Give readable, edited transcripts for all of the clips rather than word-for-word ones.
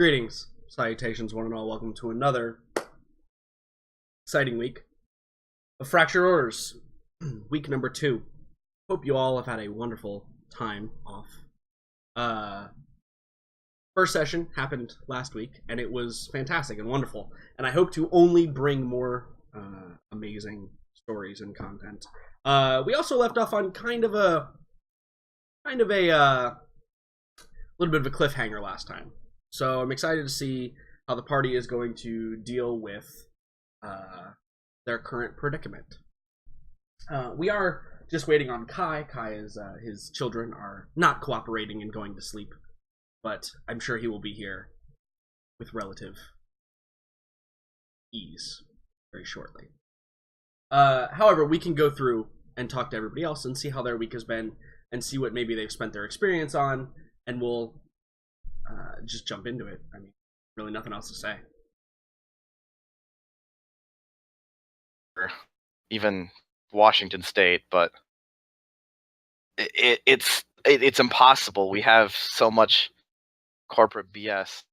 Greetings, salutations, one and all. Welcome to another exciting week of Fractured Orders, week number 2. Hope you all have had a wonderful time off. First session happened last week, and it was fantastic and wonderful. And I hope to only bring more amazing stories and content. We also left off on kind of a little bit of a cliffhanger last time. So I'm excited to see how the party is going to deal with their current predicament. We are just waiting on Kai. Kai is his children are not cooperating and going to sleep, but I'm sure he will be here with relative ease very shortly. However, we can go through and talk to everybody else and see how their week has been and see what maybe they've spent their experience on, and we'll just jump into it. I mean, really nothing else to say. Even Washington State, but it's impossible. We have so much corporate BS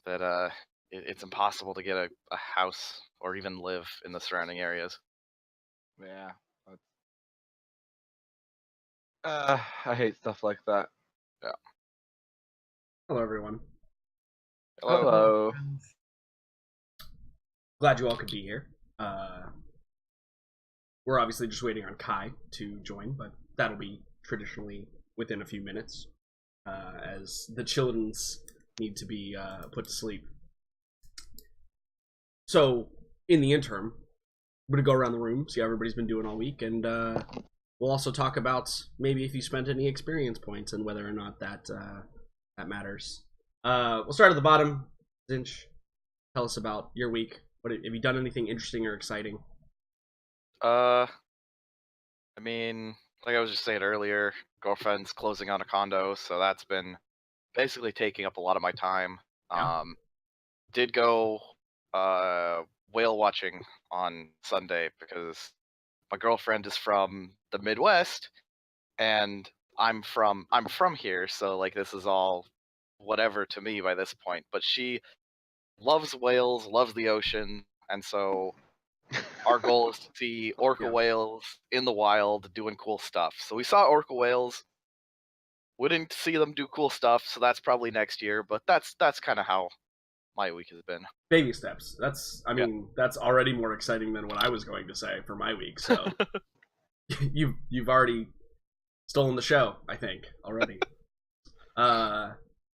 that it's impossible to get a house or even live in the surrounding areas. Yeah. I hate stuff like that. Yeah. Hello, everyone. Hello. Glad you all could be here. We're obviously just waiting on Kai to join, but that'll be traditionally within a few minutes, as the children's need to be put to sleep. So, in the interim, I'm going to go around the room, see how everybody's been doing all week, and we'll also talk about maybe if you spent any experience points and whether or not that matters. We'll start at the bottom. Zinch, tell us about your week. What have you done? Anything interesting or exciting? I mean, like I was just saying earlier, girlfriend's closing on a condo, so that's been basically taking up a lot of my time. Yeah. Did go whale watching on Sunday because my girlfriend is from the Midwest, and I'm from here, so like this is all whatever to me by this point. But she loves whales, loves the ocean, and so our goal is to see orca whales in the wild doing cool stuff. So we saw orca whales. We didn't see them do cool stuff, so that's probably next year. But that's kind of how my week has been. Baby steps. That's already more exciting than what I was going to say for my week. So you've already stolen the show, I think, already.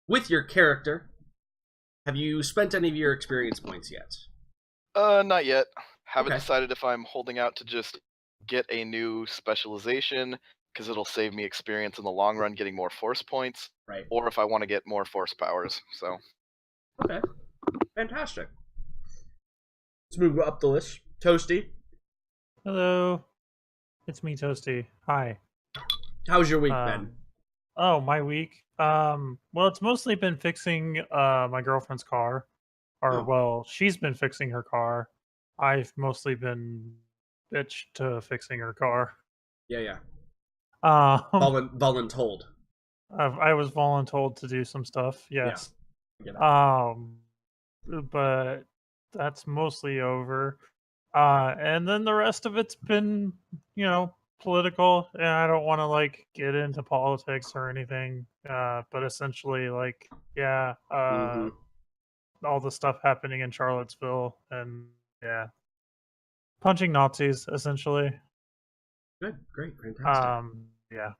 With your character, have you spent any of your experience points yet? Not yet. Haven't Okay. decided if I'm holding out to just get a new specialization, because it'll save me experience in the long run getting more force points, Right. or if I want to get more force powers. So. Okay. Fantastic. Let's move up the list. Toasty, Hello, it's me, Toasty. Hi. how's your week been? Oh, my week. Well, it's mostly been fixing my girlfriend's car, or Oh. well, she's been fixing her car. I've mostly been bitch to fixing her car. Yeah. Voluntold. Voluntold. I was voluntold to do some stuff. Yes. Yeah. I get it. But that's mostly over. And then the rest of it's been, political, and I don't want to like get into politics or anything. But essentially, like, yeah, all the stuff happening in Charlottesville, and yeah, punching Nazis essentially. Good, great, fantastic. Yeah.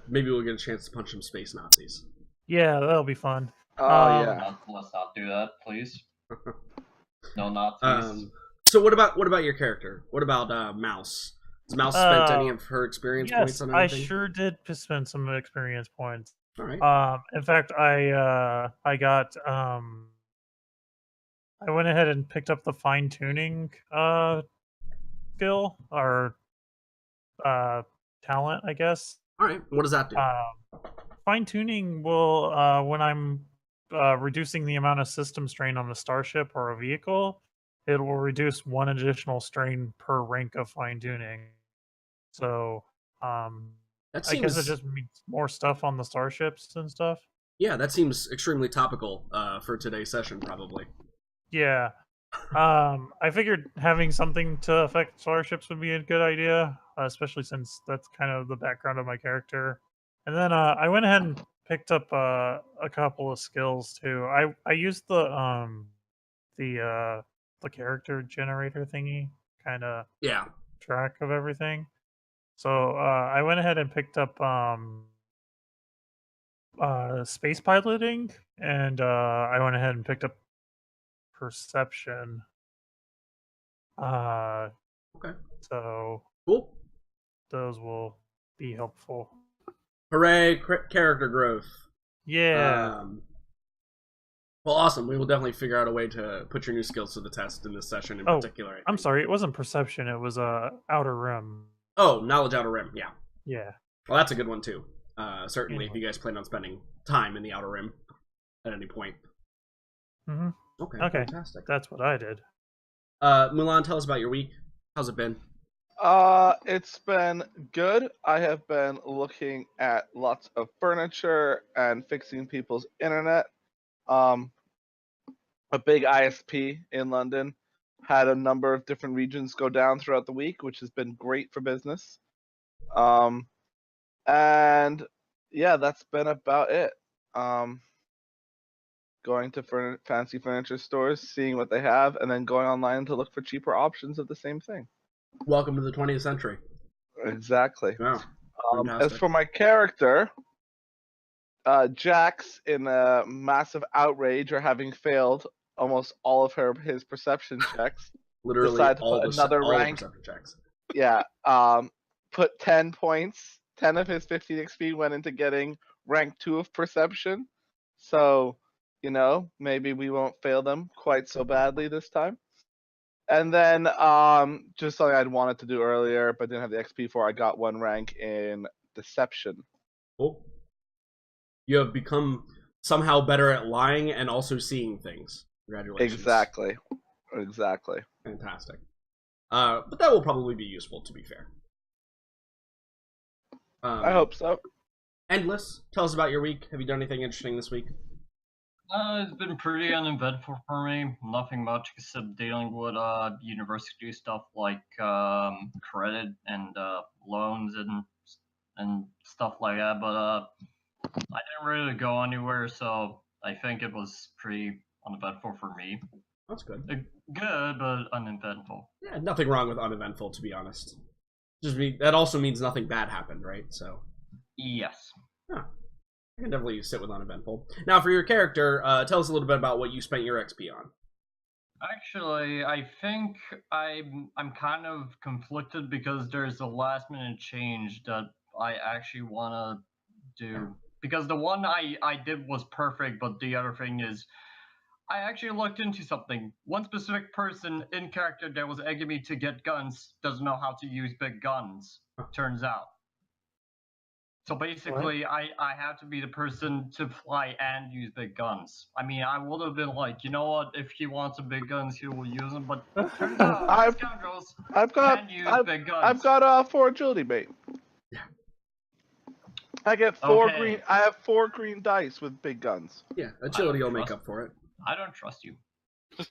Maybe we'll get a chance to punch some space Nazis. Yeah, that'll be fun. Oh yeah. Let's not do that, please. No Nazis. So what about your character? What about Mouse? Has Mouse spent any of her experience points on anything? I sure did spend some experience points. All right. In fact, I got I went ahead and picked up the fine tuning skill or talent, I guess. All right. What does that do? Fine tuning will when I'm reducing the amount of system strain on a starship or a vehicle, it will reduce 1 additional strain per rank of fine tuning. So That I guess it seems just means more stuff on the starships and stuff. Yeah, that seems extremely topical for today's session, probably. Yeah. I figured having something to affect starships would be a good idea, especially since that's kind of the background of my character. And then I went ahead and picked up a couple of skills too. I used the character generator thingy, kind of Yeah. track of everything. So I went ahead and picked up space piloting, and I went ahead and picked up perception. Okay. So Cool. those will be helpful. Hooray! Character growth. Yeah. Well, awesome. We will definitely figure out a way to put your new skills to the test in this session in particular. I I'm think. sorry, it wasn't perception. It was outer rim. Oh, knowledge outer rim. Yeah. Yeah. Well, that's a good one too. Certainly, if you guys plan on spending time in the outer rim at any point. Mm-hmm. Okay. Okay. Fantastic. That's what I did. Mulan, tell us about your week. How's it been? It's been good. I have been looking at lots of furniture and fixing people's internet. A big ISP in London had a number of different regions go down throughout the week, which has been great for business. And yeah, that's been about it. Going to fancy furniture stores, seeing what they have, and then going online to look for cheaper options of the same thing. Welcome to the 20th century. Exactly. Wow. As for my character, Jax, in a massive outrage or having failed almost all of his perception checks, Literally decided to all put the another all the rank. perception checks. Yeah. Put 10 points. 10 of his 15 XP went into getting rank 2 of perception. So, maybe we won't fail them quite so badly this time. And then, just something I'd wanted to do earlier, but didn't have the XP for, I got 1 rank in deception. Cool. You have become somehow better at lying and also seeing things. Congratulations. Exactly. Fantastic. But that will probably be useful, to be fair. I hope so. Endless, tell us about your week. Have you done anything interesting this week? It's been pretty uneventful for me. Nothing much except dealing with university stuff like credit and loans and stuff like that. But I didn't really go anywhere, so I think it was pretty uneventful for me. That's good. Good, but uneventful. Yeah, nothing wrong with uneventful, to be honest. That also means nothing bad happened, right? So. Yes. Huh. I can definitely sit with uneventful. Now, for your character, tell us a little bit about what you spent your XP on. Actually, I think I'm kind of conflicted because there's a last minute change that I actually want to do. Because the one I did was perfect, but the other thing is, I actually looked into something. One specific person in character that was egging me to get guns doesn't know how to use big guns, turns out. So basically, I have to be the person to fly and use big guns. I mean, I would have been like, you know what, if he wants big guns, he will use them, but turns out scoundrels can use big guns. I've got 4 agility bait. Yeah. I get 4 green. I have 4 green dice with big guns. Yeah, agility will make up for it. I don't trust you.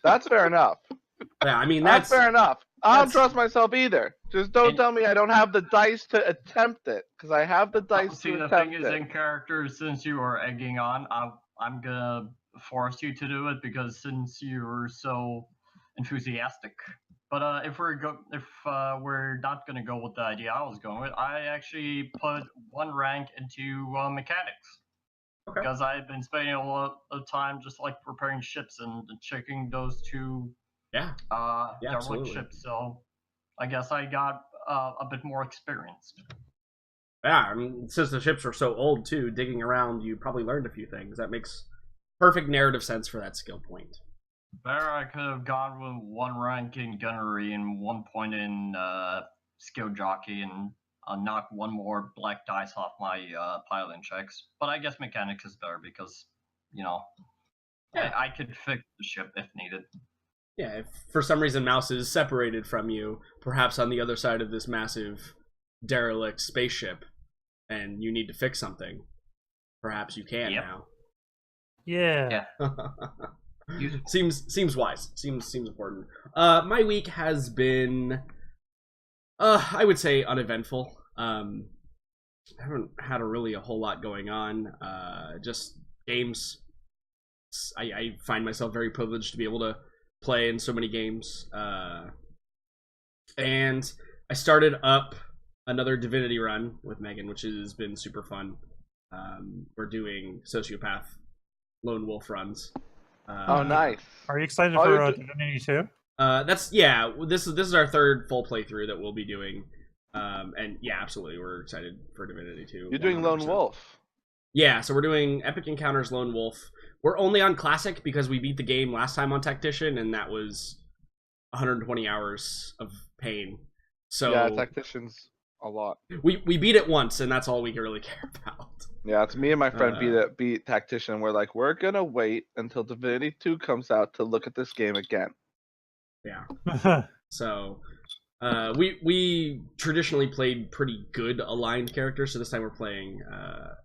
That's fair enough. Yeah, I mean that's fair enough. I don't trust myself either. Just don't tell me I don't have the dice to attempt it, because I have the dice to attempt it. See, the thing is, in character, since you are egging on, I'm gonna force you to do it because since you're so enthusiastic. But if we're not gonna go with the idea I was going with, I actually put 1 rank into mechanics. Okay. Because I've been spending a lot of time just like repairing ships and checking those 2 derelict ships. So I guess I got a bit more experienced. Yeah, I mean, since the ships are so old too, digging around, you probably learned a few things. That makes perfect narrative sense for that skill point. Better I could have gone with 1 rank in gunnery and 1 point in skill jockey and knock 1 more black dice off my piloting checks. But I guess mechanics is better because, I could fix the ship if needed. Yeah, if for some reason Mouse is separated from you, perhaps on the other side of this massive derelict spaceship, and you need to fix something, perhaps you can now. Yeah. Seems wise. Seems important. My week has been, I would say, uneventful. I haven't had a whole lot going on. Just games. I find myself very privileged to be able to play in so many games. And I started up another Divinity run with Megan, which has been super fun. We're doing Sociopath Lone Wolf runs. Oh, nice. Are you excited Oh, for you're Divinity 2? This is our third full playthrough that we'll be doing. And yeah, absolutely, we're excited for Divinity 2. You're doing Lone 100%. Wolf. Yeah, so we're doing Epic Encounters Lone Wolf. We're only on Classic because we beat the game last time on Tactician, and that was 120 hours of pain. So Yeah, Tactician's a lot. we beat it once, and that's all we can really care about. Yeah, it's me and my friend beat Tactician. We're like, we're gonna wait until Divinity 2 comes out to look at this game again. Yeah. So we traditionally played pretty good aligned characters, so this time we're playing a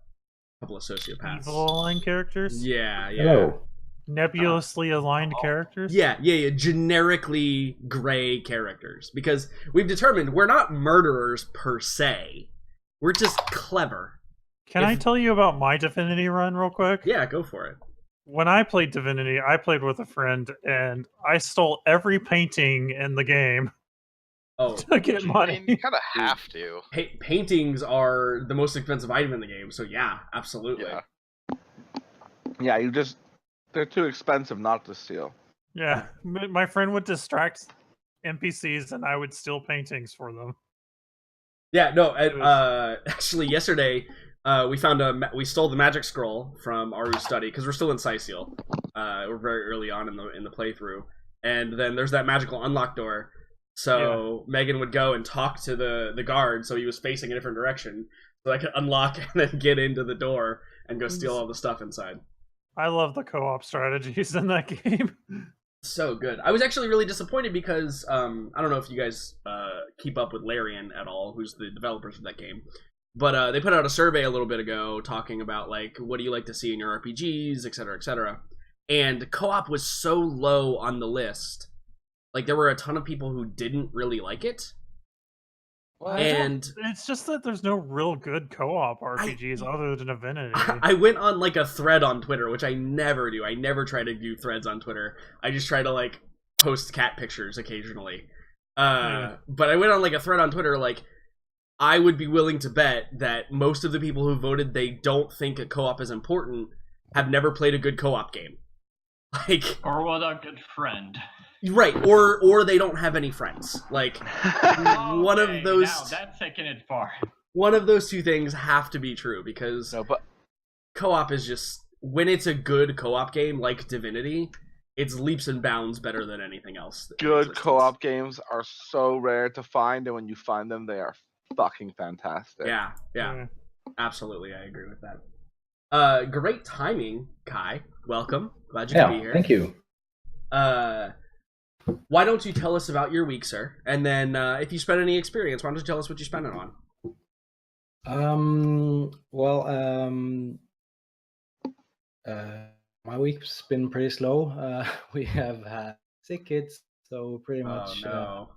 couple of sociopaths. Evil aligned characters? Yeah. Hello. Nebulously aligned characters? Yeah, generically gray characters. Because we've determined we're not murderers per se. We're just clever. Can I tell you about my Divinity run real quick? Yeah, go for it. When I played Divinity, I played with a friend, and I stole every painting in the game Oh, to get I money. mean, you kind of have to. paintings are the most expensive item in the game, so yeah, absolutely. Yeah. Yeah, they're too expensive not to steal. Yeah, my friend would distract NPCs, and I would steal paintings for them. Yeah, no. Actually, yesterday we stole the magic scroll from Aru's study because we're still in Cyseal. We're very early on in the playthrough, and then there's that magical unlock door. So Megan would go and talk to the guard, so he was facing a different direction, so I could unlock and then get into the door and go steal all the stuff inside. I love the co-op strategies in that game. So good. I was actually really disappointed because I don't know if you guys keep up with Larian at all, who's the developers of that game, but they put out a survey a little bit ago talking about like what do you like to see in your RPGs, etc., etc. And co-op was so low on the list. Like there were a ton of people who didn't really like it. And it's just that there's no real good co-op RPGs other than Divinity. I went on like a thread on Twitter, which I never do. I never try to do threads on Twitter. I just try to like post cat pictures occasionally. But I went on like a thread on Twitter, like I would be willing to bet that most of the people who voted they don't think a co-op is important have never played a good co-op game. Like, or what a good friend. Right, or they don't have any friends. Like one of those. Now that's taking it far. One of those two things have to be true because co-op is just when it's a good co-op game like Divinity, it's leaps and bounds better than anything else. Good co-op games are so rare to find, and when you find them, they are fucking fantastic. Yeah, absolutely. I agree with that. Great timing, Kai. Welcome. Glad you could be here. Thank you. Why don't you tell us about your week, sir? And then if you spent any experience, why don't you tell us what you spent it on? My week's been pretty slow. We have had sick kids, so pretty much. Oh,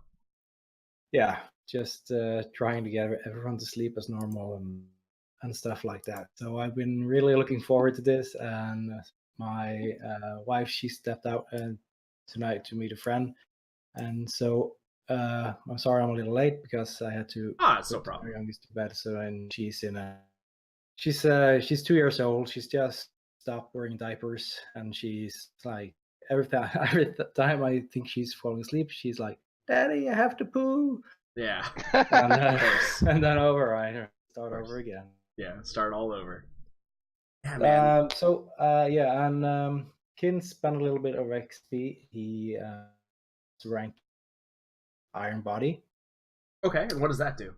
no. Just trying to get everyone to sleep as normal and stuff like that. So I've been really looking forward to this, and my wife, she stepped out tonight to meet a friend, and so I'm sorry I'm a little late because I had to it's no problem. Our youngest to bed. So and she's 2 years old. She's just stopped wearing diapers, and she's like every time I think she's falling asleep, she's like, "Daddy, I have to poo." Yeah. and then start over again. Yeah, start all over. Yeah, man. Kin spent a little bit of XP. He ranked Iron Body. Okay, and what does that do?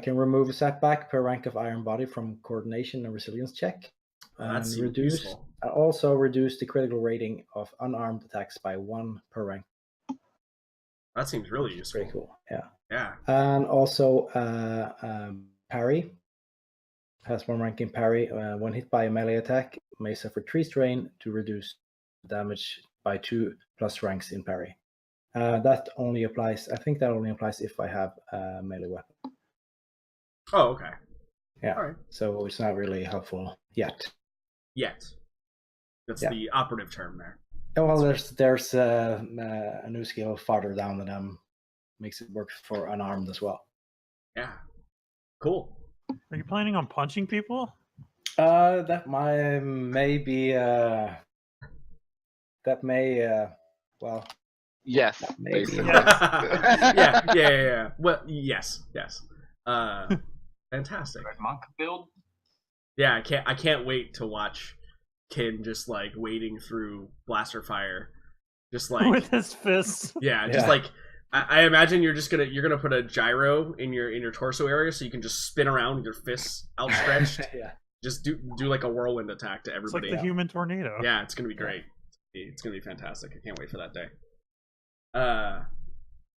Can remove a setback per rank of Iron Body from coordination and resilience check. That's useful. Also reduce the critical rating of unarmed attacks by 1 per rank. That seems really useful. Pretty cool. Yeah. Yeah. And also parry. has 1 rank in parry. When hit by a melee attack, may suffer 3 strain to reduce damage by 2 plus ranks in parry. That only applies. I think that only applies if I have a melee weapon. Oh, okay. Yeah. All right. So it's not really helpful yet. Yet. That's Yeah. the operative term there. Well, there's a new skill farther down than them. Makes it work for unarmed as well. Yeah. Cool. Are you planning on punching people? That may be. That may. Well. Yes, Maybe. basically. Yeah. Well, yes. Fantastic. Monk build. Yeah, I can't wait to watch Kin just like wading through blaster fire, just like With his fists. yeah, just like I imagine you're gonna put a gyro in your torso area so you can just spin around with your fists outstretched. Yeah. Just do like a whirlwind attack to It's everybody. like the human tornado. Yeah, it's gonna be great. It's gonna be fantastic. I can't wait for that day.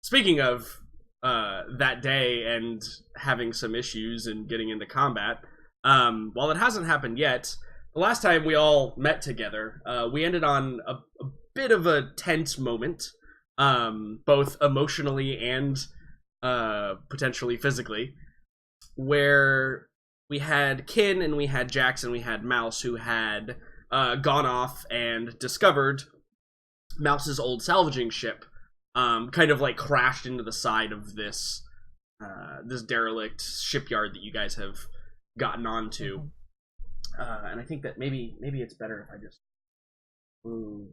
Speaking of that day and having some issues and getting into combat, while it hasn't happened yet, the last time we all met together, we ended on a bit of a tense moment, both emotionally and potentially physically, where we had Kin and we had Jax and we had Mouse, who had gone off and discovered Mouse's old salvaging ship, kind of like crashed into the side of this derelict shipyard that you guys have gotten onto. And I think that maybe it's better if I just move.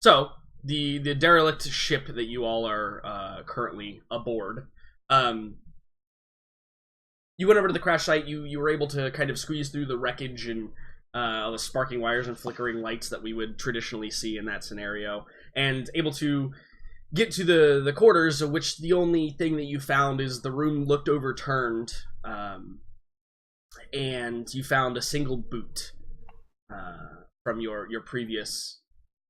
So the derelict ship that you all are currently aboard. You went over to the crash site. You were able to kind of squeeze through the wreckage and all the sparking wires and flickering lights that we would traditionally see in that scenario, and able to get to the quarters, of which the only thing that you found is the room looked overturned, and you found a single boot from your previous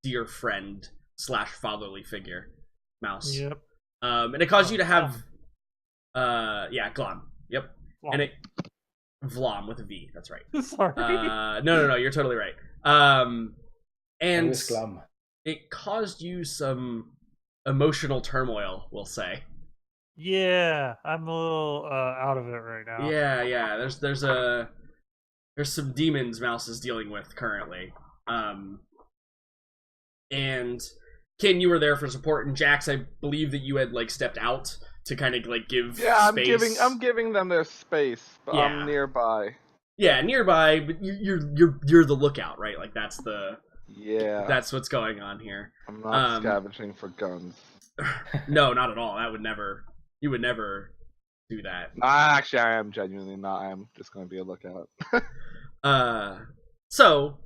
dear friend / fatherly figure, Mouse. Yep. And it caused you to have Glom. Yep. Vlom. And it Vlom with a V, that's right. Sorry. No, you're totally right. And Always glum. it caused you some emotional turmoil, we'll say. Yeah, I'm a little out of it right now. Yeah. There's some demons Mouse is dealing with currently. And Kin, you were there for support, and Jax, I believe that you had like stepped out to kind of like give space. I'm giving them their space, but Yeah. I'm nearby. Yeah, nearby, but you're the lookout, right? Like that's what's going on here. I'm not scavenging for guns. No, not at all. You would never do that. Actually, I am genuinely not. I am just going to be a lookout. So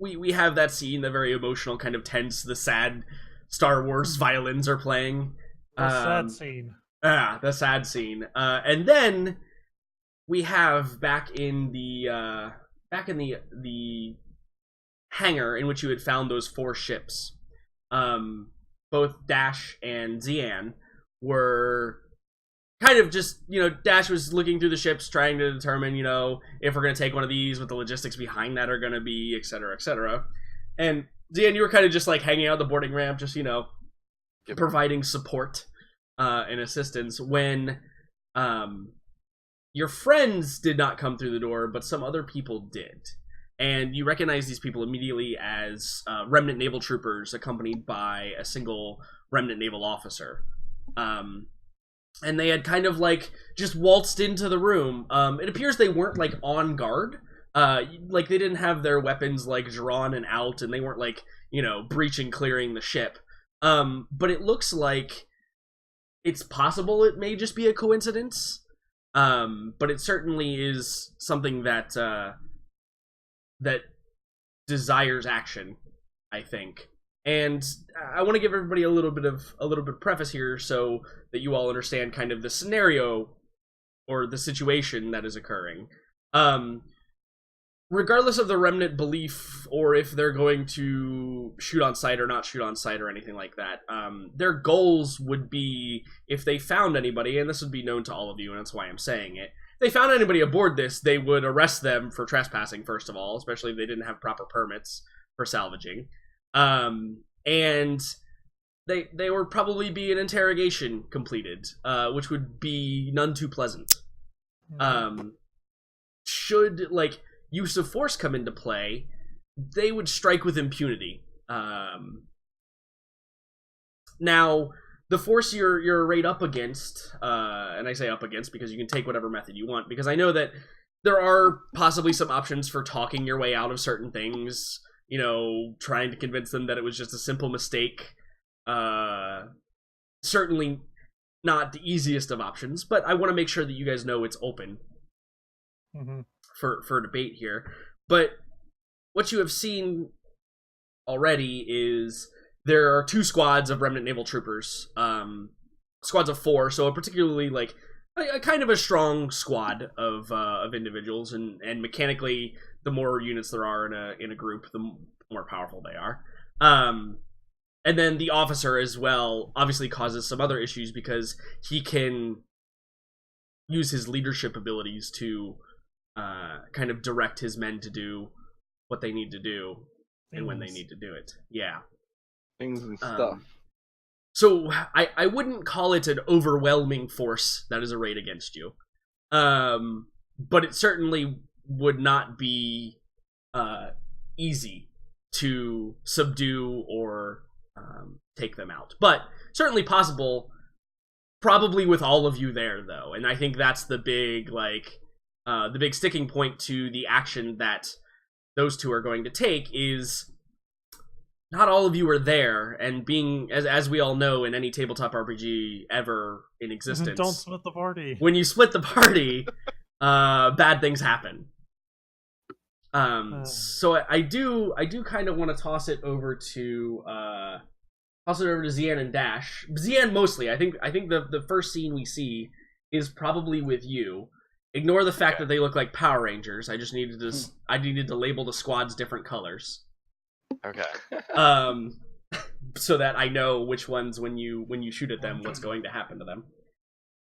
we have that scene, the very emotional, kind of tense, the sad Star Wars violins are playing. The sad scene. The sad scene. And then we have back in the hangar in which you had found those 4 ships. Both Dash and Xian were kind of just, Dash was looking through the ships, trying to determine, if we're going to take one of these, what the logistics behind that are going to be, etc., etc. And Xian, you were kind of just like hanging out the boarding ramp, just, providing support and assistance when your friends did not come through the door, but some other people did. And you recognize these people immediately as remnant naval troopers accompanied by a single remnant naval officer. And they had kind of like just waltzed into the room. It appears they weren't like on guard. Like they didn't have their weapons like drawn and out, and they weren't like, breaching, clearing the ship. But it looks like it's possible it may just be a coincidence. But it certainly is something that that desires action, I think. And I want to give everybody a little bit of preface here so that you all understand kind of the scenario or the situation that is occurring. regardless of the remnant belief or if they're going to shoot on sight or not shoot on sight or anything like that, their goals would be, if they found anybody, and this would be known to all of you, and that's why I'm saying it, if they found anybody aboard this, they would arrest them for trespassing, first of all, especially if they didn't have proper permits for salvaging. And they would probably be an interrogation completed, which would be none too pleasant. Should, like, use of force come into play, they would strike with impunity. Now, the force you're arrayed up against, and I say up against because you can take whatever method you want, because I know that there are possibly some options for talking your way out of certain things, you know, trying to convince them that it was just a simple mistake. Certainly not the easiest of options, but I want to make sure that you guys know it's open. For debate here. But what you have seen already is there are 2 squads of remnant naval troopers, squads of 4, so a particularly, like, a kind of a strong squad of individuals, and mechanically, the more units there are in a group, the more powerful they are. And then the officer as well obviously causes some other issues because he can use his leadership abilities to kind of direct his men to do what they need to do and when they need to do it. Yeah. Things and stuff. So I wouldn't call it an overwhelming force that is arrayed against you. But it certainly would not be easy to subdue or take them out. But certainly possible, probably with all of you there, though. And I think that's the big, like, the big sticking point to the action that those 2 are going to take is not all of you are there, and being, as we all know in any tabletop RPG ever in existence, don't split the party. When you split the party, bad things happen. So I do kind of want to toss it over to Zian and Dash. Zian mostly. I think the first scene we see is probably with you. Ignore the fact that they look like Power Rangers. I just needed to label the squads different colors. Okay. So that I know which ones, when you shoot at them, what's going to happen to them.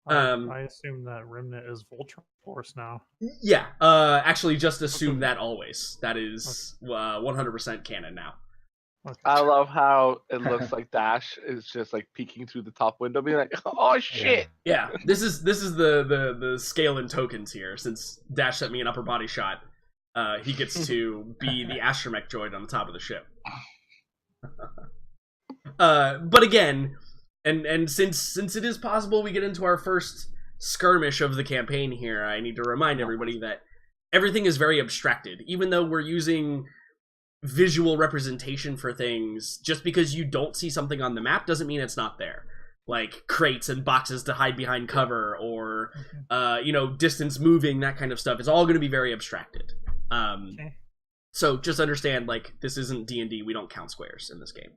I assume that Remnant is Voltron Force now. Yeah. Actually, just assume that always. That is 100% canon now. Okay. I love how it looks like Dash is just like peeking through the top window, being like, "Oh shit!" Yeah, this is the scale in tokens here. Since Dash sent me an upper body shot, he gets to be the astromech droid on the top of the ship. But again, and since it is possible we get into our first skirmish of the campaign here, I need to remind everybody that everything is very abstracted. Even though we're using visual representation for things, just because you don't see something on the map doesn't mean it's not there. Like crates and boxes to hide behind cover, or distance moving, that kind of stuff. It's all going to be very abstracted. So just understand, like, this isn't D&D. We don't count squares in this game.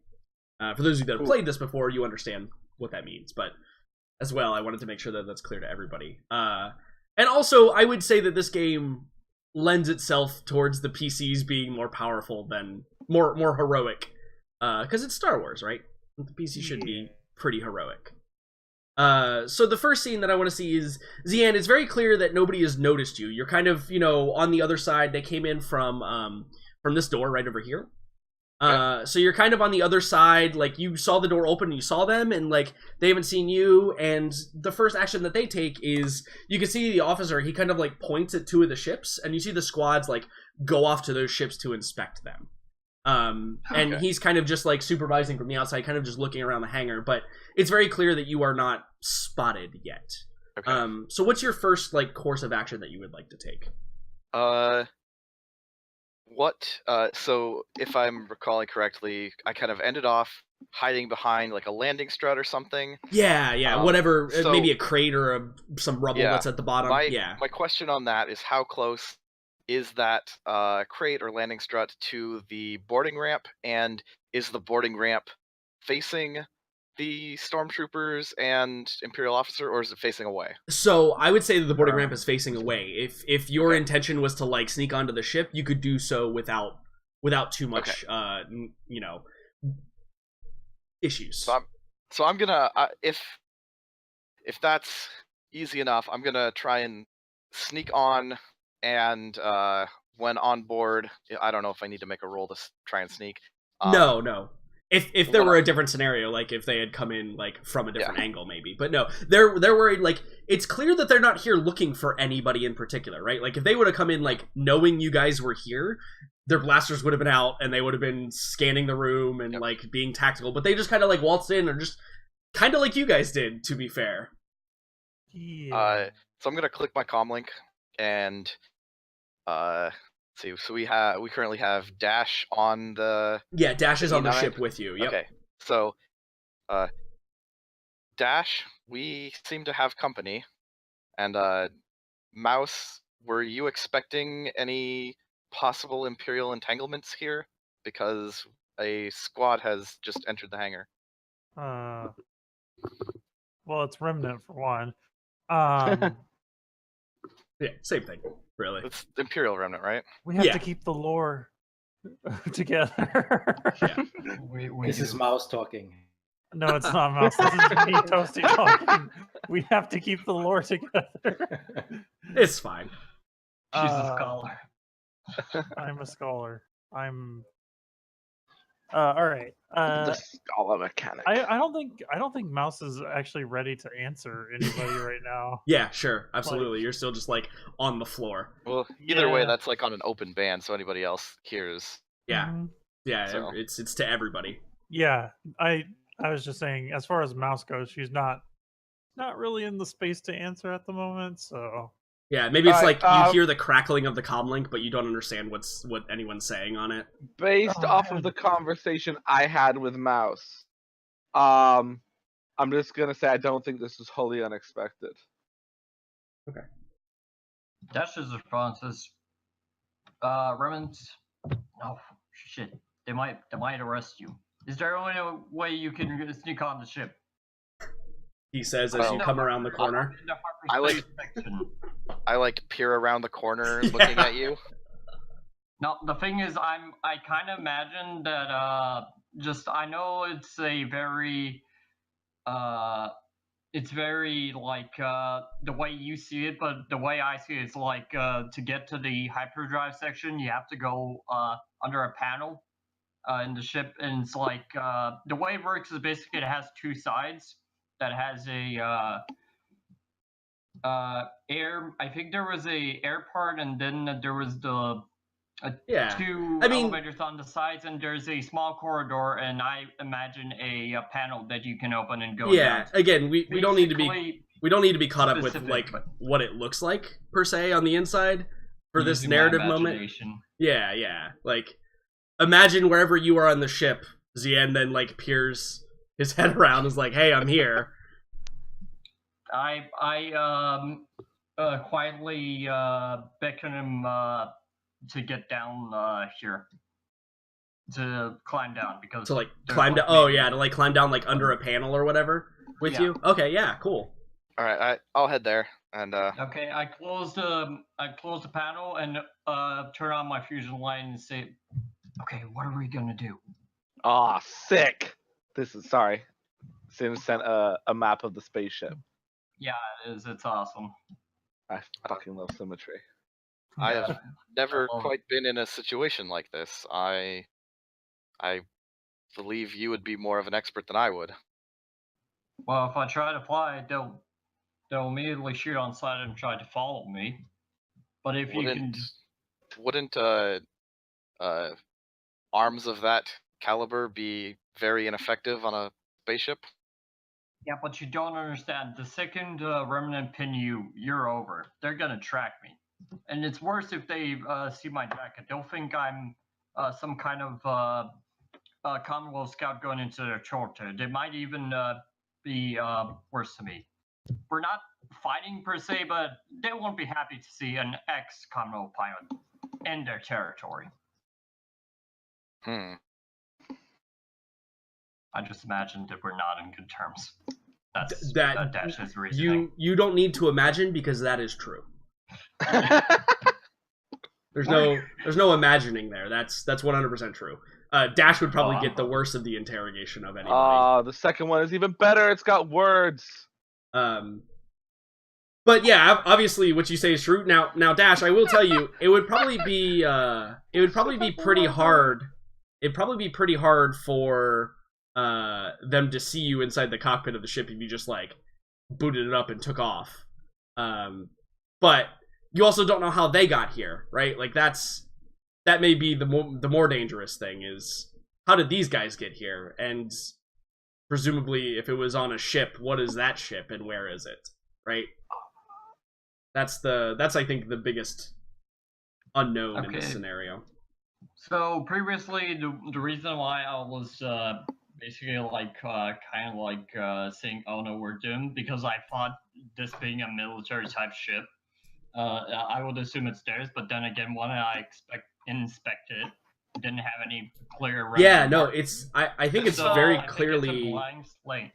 For those of you that have played this before, you understand what that means. But as well, I wanted to make sure that that's clear to everybody. And also, I would say that this game lends itself towards the PCs being more powerful than more heroic, because it's Star Wars, right? The PC should be pretty heroic. So the first scene that I want to see is Zian. It's very clear that nobody has noticed you. You're kind of, on the other side. They came in from this door right over here. So you're kind of on the other side, like you saw the door open and you saw them, and like they haven't seen you, and the first action that they take is you can see the officer, he kind of like points at 2 of the ships, and you see the squads like go off to those ships to inspect them. And he's kind of just like supervising from the outside, kind of just looking around the hangar, but it's very clear that you are not spotted yet. Okay. So what's your first like course of action that you would like to take? So if I'm recalling correctly, I kind of ended off hiding behind like a landing strut or something. Yeah, whatever. So, maybe a crate or some rubble that's at the bottom. My question on that is, how close is that crate or landing strut to the boarding ramp, and is the boarding ramp facing the stormtroopers and Imperial officer, or is it facing away? So I would say that the boarding ramp is facing away. If your Okay. intention was to like sneak onto the ship, you could do so without too much issues. So I'm gonna if that's easy enough, I'm gonna try and sneak on, and when on board, I don't know if I need to make a roll to try and sneak. No. If there When were a different scenario, like if they had come in like from a different Yeah. angle, maybe. But no, they're worried. Like it's clear that they're not here looking for anybody in particular, right? Like if they would have come in like knowing you guys were here, their blasters would have been out and they would have been scanning the room and Yep. like being tactical. But they just kind of like waltzed in, or just kind of like you guys did. To be fair. Yeah. So I'm gonna click my comlink and see. So we currently have Dash on the. Yeah, Dash is on the E9? ship with you. Yep. Okay, so Dash, we seem to have company, and Mouse, were you expecting any possible Imperial entanglements here? Because a squad has just entered the hangar. Well, it's Remnant for one. Um, Yeah, same thing. Really. It's Imperial Remnant, right? we have Yeah. to keep the lore together. Yeah. We This do. is Mouse talking. No, it's not Mouse. This is me, Toasty, talking. We have to keep the lore together. It's fine. She's a Uh, scholar. I'm a scholar. I'm. All right. The scholar mechanic. I don't think Mouse is actually ready to answer anybody right now. Yeah, sure, absolutely. You're still just like on the floor. Well, either way, Yeah. that's like on an open band, so anybody else hears. Yeah, Mhm. yeah. So. It's to everybody. Yeah. I was just saying, as far as Mouse goes, she's not really in the space to answer at the moment. So Yeah, maybe it's Alright, like you hear the crackling of the comlink, but you don't understand what anyone's saying on it. Based Oh, off man. of the conversation I had with Mouse, I'm just gonna say I don't think this is wholly unexpected. Dash's response is, Remnants. Oh shit! They might arrest you. Is there any way you can sneak on the ship? He says as you Well, come around the corner. In the I like- hyperspace section. I like peer around the corner looking at you. No, the thing is, I kind of imagine that just I know it's a very it's very like the way you see it, but the way I see it is like to get to the hyperdrive section, you have to go under a panel in the ship, and it's like the way it works is basically it has two sides that has a air. I think there was a air part, and then there was the Yeah, two I mean- elevators on the sides, and there's a small corridor, and I imagine a panel that you can open and go Yeah, down to. again, we don't need to be Basically, caught up with specific, like but- what it looks like per se on the inside for this using my narrative moment. imagination. Yeah. Like, imagine wherever you are on the ship, Zien then like peers his head around, is like, "Hey, I'm here." I quietly beckon him to get down here, to climb down, because To like there's, climb like, down. Oh maybe- yeah, to like climb down like under a panel or whatever with Yeah. you. Okay, yeah, cool. All right, I'll head there, and Okay, I close the panel and turn on my fusion light and say, "Okay, what are we gonna do?" Aw, sick. This is sorry. Sim sent a map of the spaceship. Yeah, it is. It's awesome. I fucking love symmetry. I have Yeah. never love it. quite been in a situation like this. I believe you would be more of an expert than I would. Well, if I try to fly, they'll immediately shoot on sight and try to follow me. But if you can, Wouldn't arms of that caliber be very ineffective on a spaceship? yeah, but you don't understand. The second remnant pin you, you're over. They're gonna track me, and it's worse if they see my jacket. They'll think I'm some kind of Commonwealth scout going into their chorter. They might even be worse to me. We're not fighting per se, but they won't be happy to see an ex-Commonwealth pilot in their territory. I just imagined that we're not in good terms. That's that Dash's reasoning. you don't need to imagine because that is true. There's no imagining there. That's 100% true. Dash would probably get the worst of the interrogation of anybody. The second one is even better. It's got words. But yeah, obviously what you say is true. Now, Dash, I will tell you, it would probably be pretty hard. It'd probably be pretty hard for them to see you inside the cockpit of the ship if you just like booted it up and took off. But you also don't know how they got here, right? Like that may be the more dangerous thing is how did these guys get here? And presumably, if it was on a ship, what is that ship and where is it, right? That's I think the biggest unknown in this scenario. So previously, the reason why I was basically like kind of like saying, "Oh no, we're doomed," because I thought this being a military type ship, I would assume it's theirs. But then again, when I inspected it, didn't have any clear. Yeah, no, it's I think it's very clearly. It's a blank slate.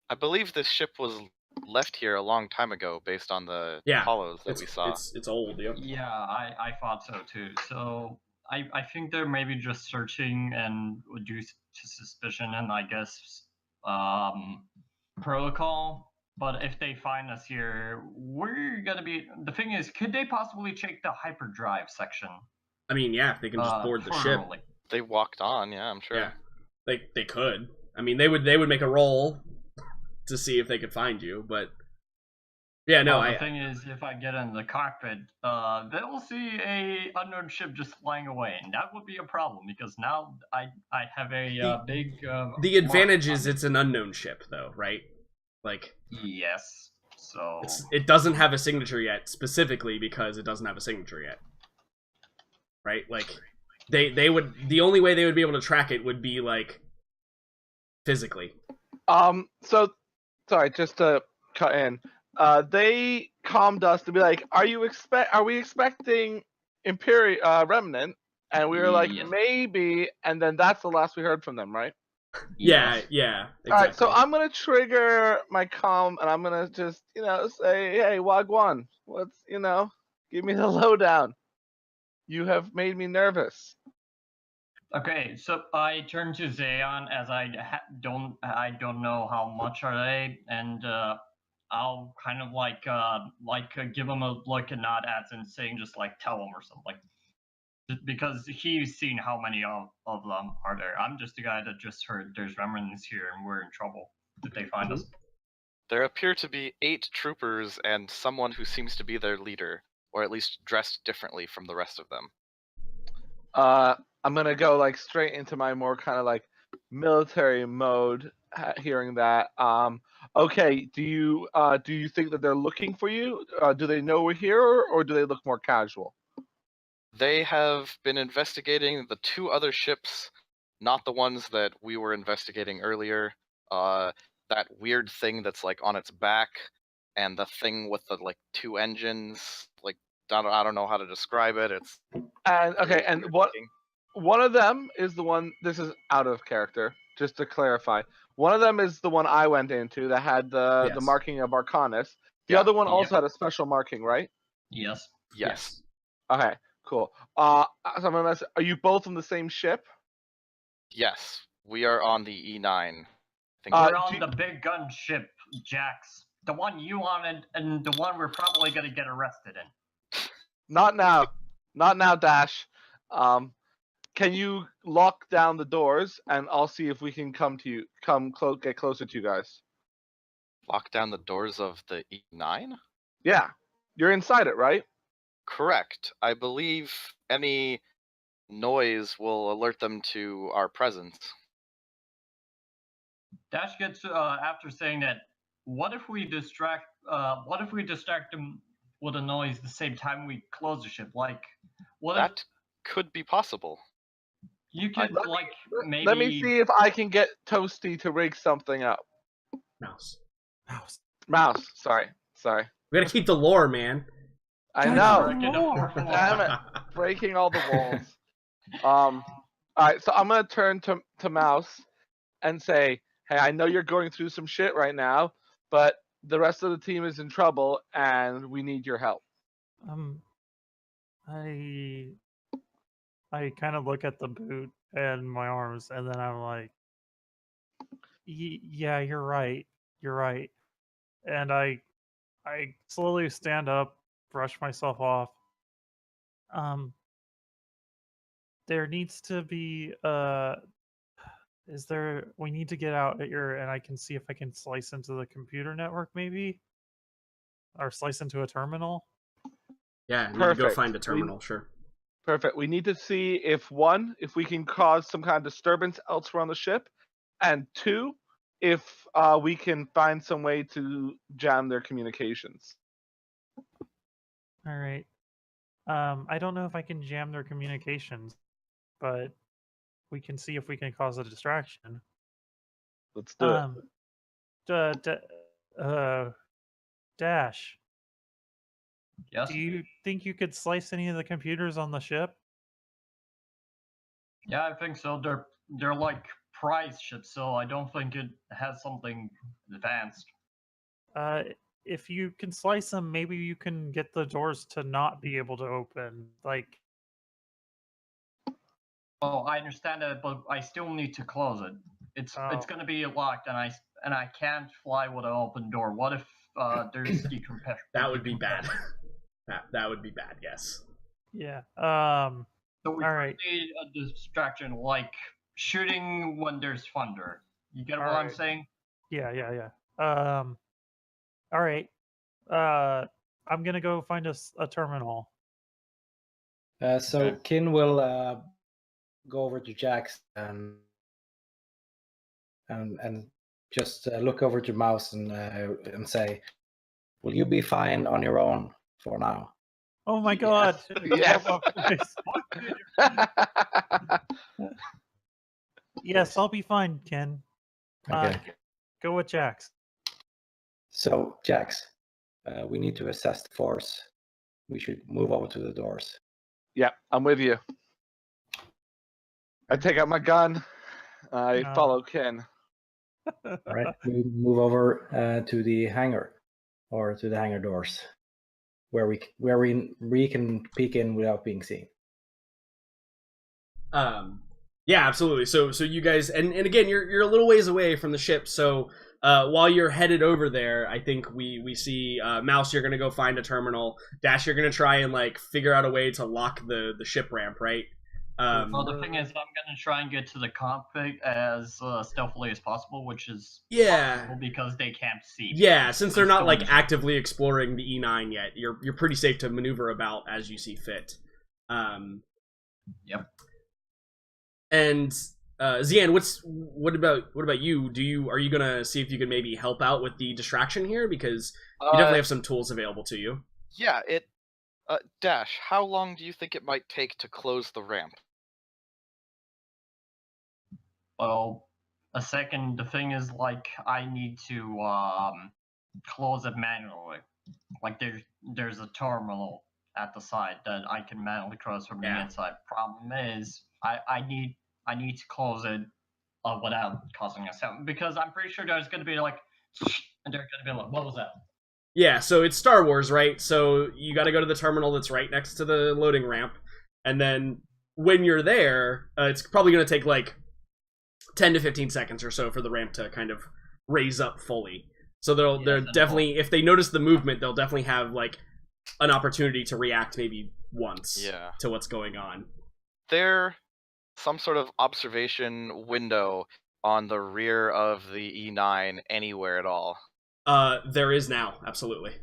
I believe this ship was left here a long time ago, based on the hollows that we saw. It's old. Yep. Yeah, I thought so too. So I think they're maybe just searching and due to suspicion and I guess protocol. But if they find us here, we're gonna be. The thing is, could they possibly check the hyperdrive section? I mean, yeah, if they can just board the ship. They walked on, yeah, I'm sure. Yeah, they could. I mean, they would make a roll to see if they could find you, but yeah, no. The thing is, if I get in the cockpit, they will see a unknown ship just flying away, and that would be a problem because now I have a big. The advantage is it's an unknown ship, though, right? Like. Yes. So. It doesn't have a signature yet, specifically because it doesn't have a signature yet. Right? Like, they would. The only way they would be able to track it would be like physically. So, sorry, just to cut in. They calmed us to be like, "Are we expecting Remnant?" And we were like, "Maybe." And then that's the last we heard from them, right? Yeah. Exactly. All right, so I'm gonna trigger my comm, and I'm gonna just, say, "Hey, Wagwan, what's, give me the lowdown. You have made me nervous." Okay, so I turn to Zayon as I don't know how much are they, and I'll kind of like give him a look and nod as in saying just like tell him or something, because he's seen how many of them are there. I'm just the guy that just heard there's remnants here and we're in trouble. Did they find us? There appear to be 8 troopers and someone who seems to be their leader, or at least dressed differently from the rest of them. I'm gonna go like straight into my more kind of like military mode. Hearing that, okay. Do you think that they're looking for you? Do they know we're here, or do they look more casual? They have been investigating the 2 other ships, not the ones that we were investigating earlier. That weird thing that's like on its back, and the thing with the like 2 engines. Like I don't know how to describe it. It's and what? One of them is the one. This is out of character, just to clarify. One of them is the one I went into that had the marking of Arcanus. The other one also had a special marking, right? Yes. Yes. Okay, cool. So I'm gonna ask, are you both on the same ship? Yes, we are on the E9. We're on the big gun ship, Jax. The one you wanted, and the one we're probably gonna get arrested in. Not now, Dash. Can you lock down the doors, and I'll see if we can get closer to you guys. Lock down the doors of the E9? Yeah, you're inside it, right? Correct. I believe any noise will alert them to our presence. Dash gets after saying that. What if we distract them with a noise the same time we close the ship? Like, that could be possible. You could maybe. Let me see if I can get Toasty to rig something up. Mouse. Sorry. We gotta keep the lore, man. I know. Damn it, breaking all the walls. All right, so I'm gonna turn to Mouse, and say, hey, I know you're going through some shit right now, but the rest of the team is in trouble and we need your help. I kind of look at the boot and my arms, and then I'm like, yeah, you're right. You're right. And I slowly stand up, brush myself off. There needs to be we need to get out here, and I can see if I can slice into the computer network, maybe, or slice into a terminal. Yeah, you need to go find a terminal. Sure. Perfect. We need to see if we can cause some kind of disturbance elsewhere on the ship, and 2, if we can find some way to jam their communications. All right. I don't know if I can jam their communications, but we can see if we can cause a distraction. Let's do it. Dash. Yes. Do you think you could slice any of the computers on the ship? Yeah, I think so. They're like prize ships, so I don't think it has something advanced. If you can slice them, maybe you can get the doors to not be able to open. Like, oh, I understand that, but I still need to close it. It's going to be locked, and I can't fly with an open door. What if there's decompression? That would be bad. That would be bad. Yes. Yeah. So we all right. need a distraction, like shooting when there's thunder. You get what I'm saying? Yeah. All right. I'm gonna go find a terminal. So Kin will go over to Jax and just look over to Mouse and say, "Will you be fine on your own for now?" Oh my God! Yes. Yes, I'll be fine, Ken. Okay. Go with Jax. So Jax, we need to assess the force. We should move over to the doors. Yeah, I'm with you. I take out my gun. I follow Ken. All right, we move over to the hangar, or to the hangar doors, where we can peek in without being seen. Yeah, absolutely. So you guys, and again, you're a little ways away from the ship. So while you're headed over there, I think we see Mouse. You're gonna go find a terminal. Dash, you're gonna try and like figure out a way to lock the ship ramp, right? Well, the thing is, I'm gonna try and get to the cockpit as stealthily as possible, which is possible because they can't see. Yeah, since they're not like actively exploring the E9 yet, you're pretty safe to maneuver about as you see fit. Yep. And Zian, what about you? Are you gonna see if you can maybe help out with the distraction here, because you definitely have some tools available to you. Yeah. Dash, how long do you think it might take to close the ramp? Well, a second. The thing is, like, I need to close it manually. Like, there's a terminal at the side that I can manually close from the inside. Problem is, I need to close it without causing a sound, because I'm pretty sure there's going to be like, and they're going to be like, what was that? Yeah, so it's Star Wars, right? So you got to go to the terminal that's right next to the loading ramp, and then when you're there, it's probably going to take like 10 to 15 seconds or so for the ramp to kind of raise up fully. So they're definitely, if they notice the movement, they'll definitely have like an opportunity to react maybe once to what's going on. There some sort of observation window on the rear of the E9 anywhere at all? There is now, absolutely.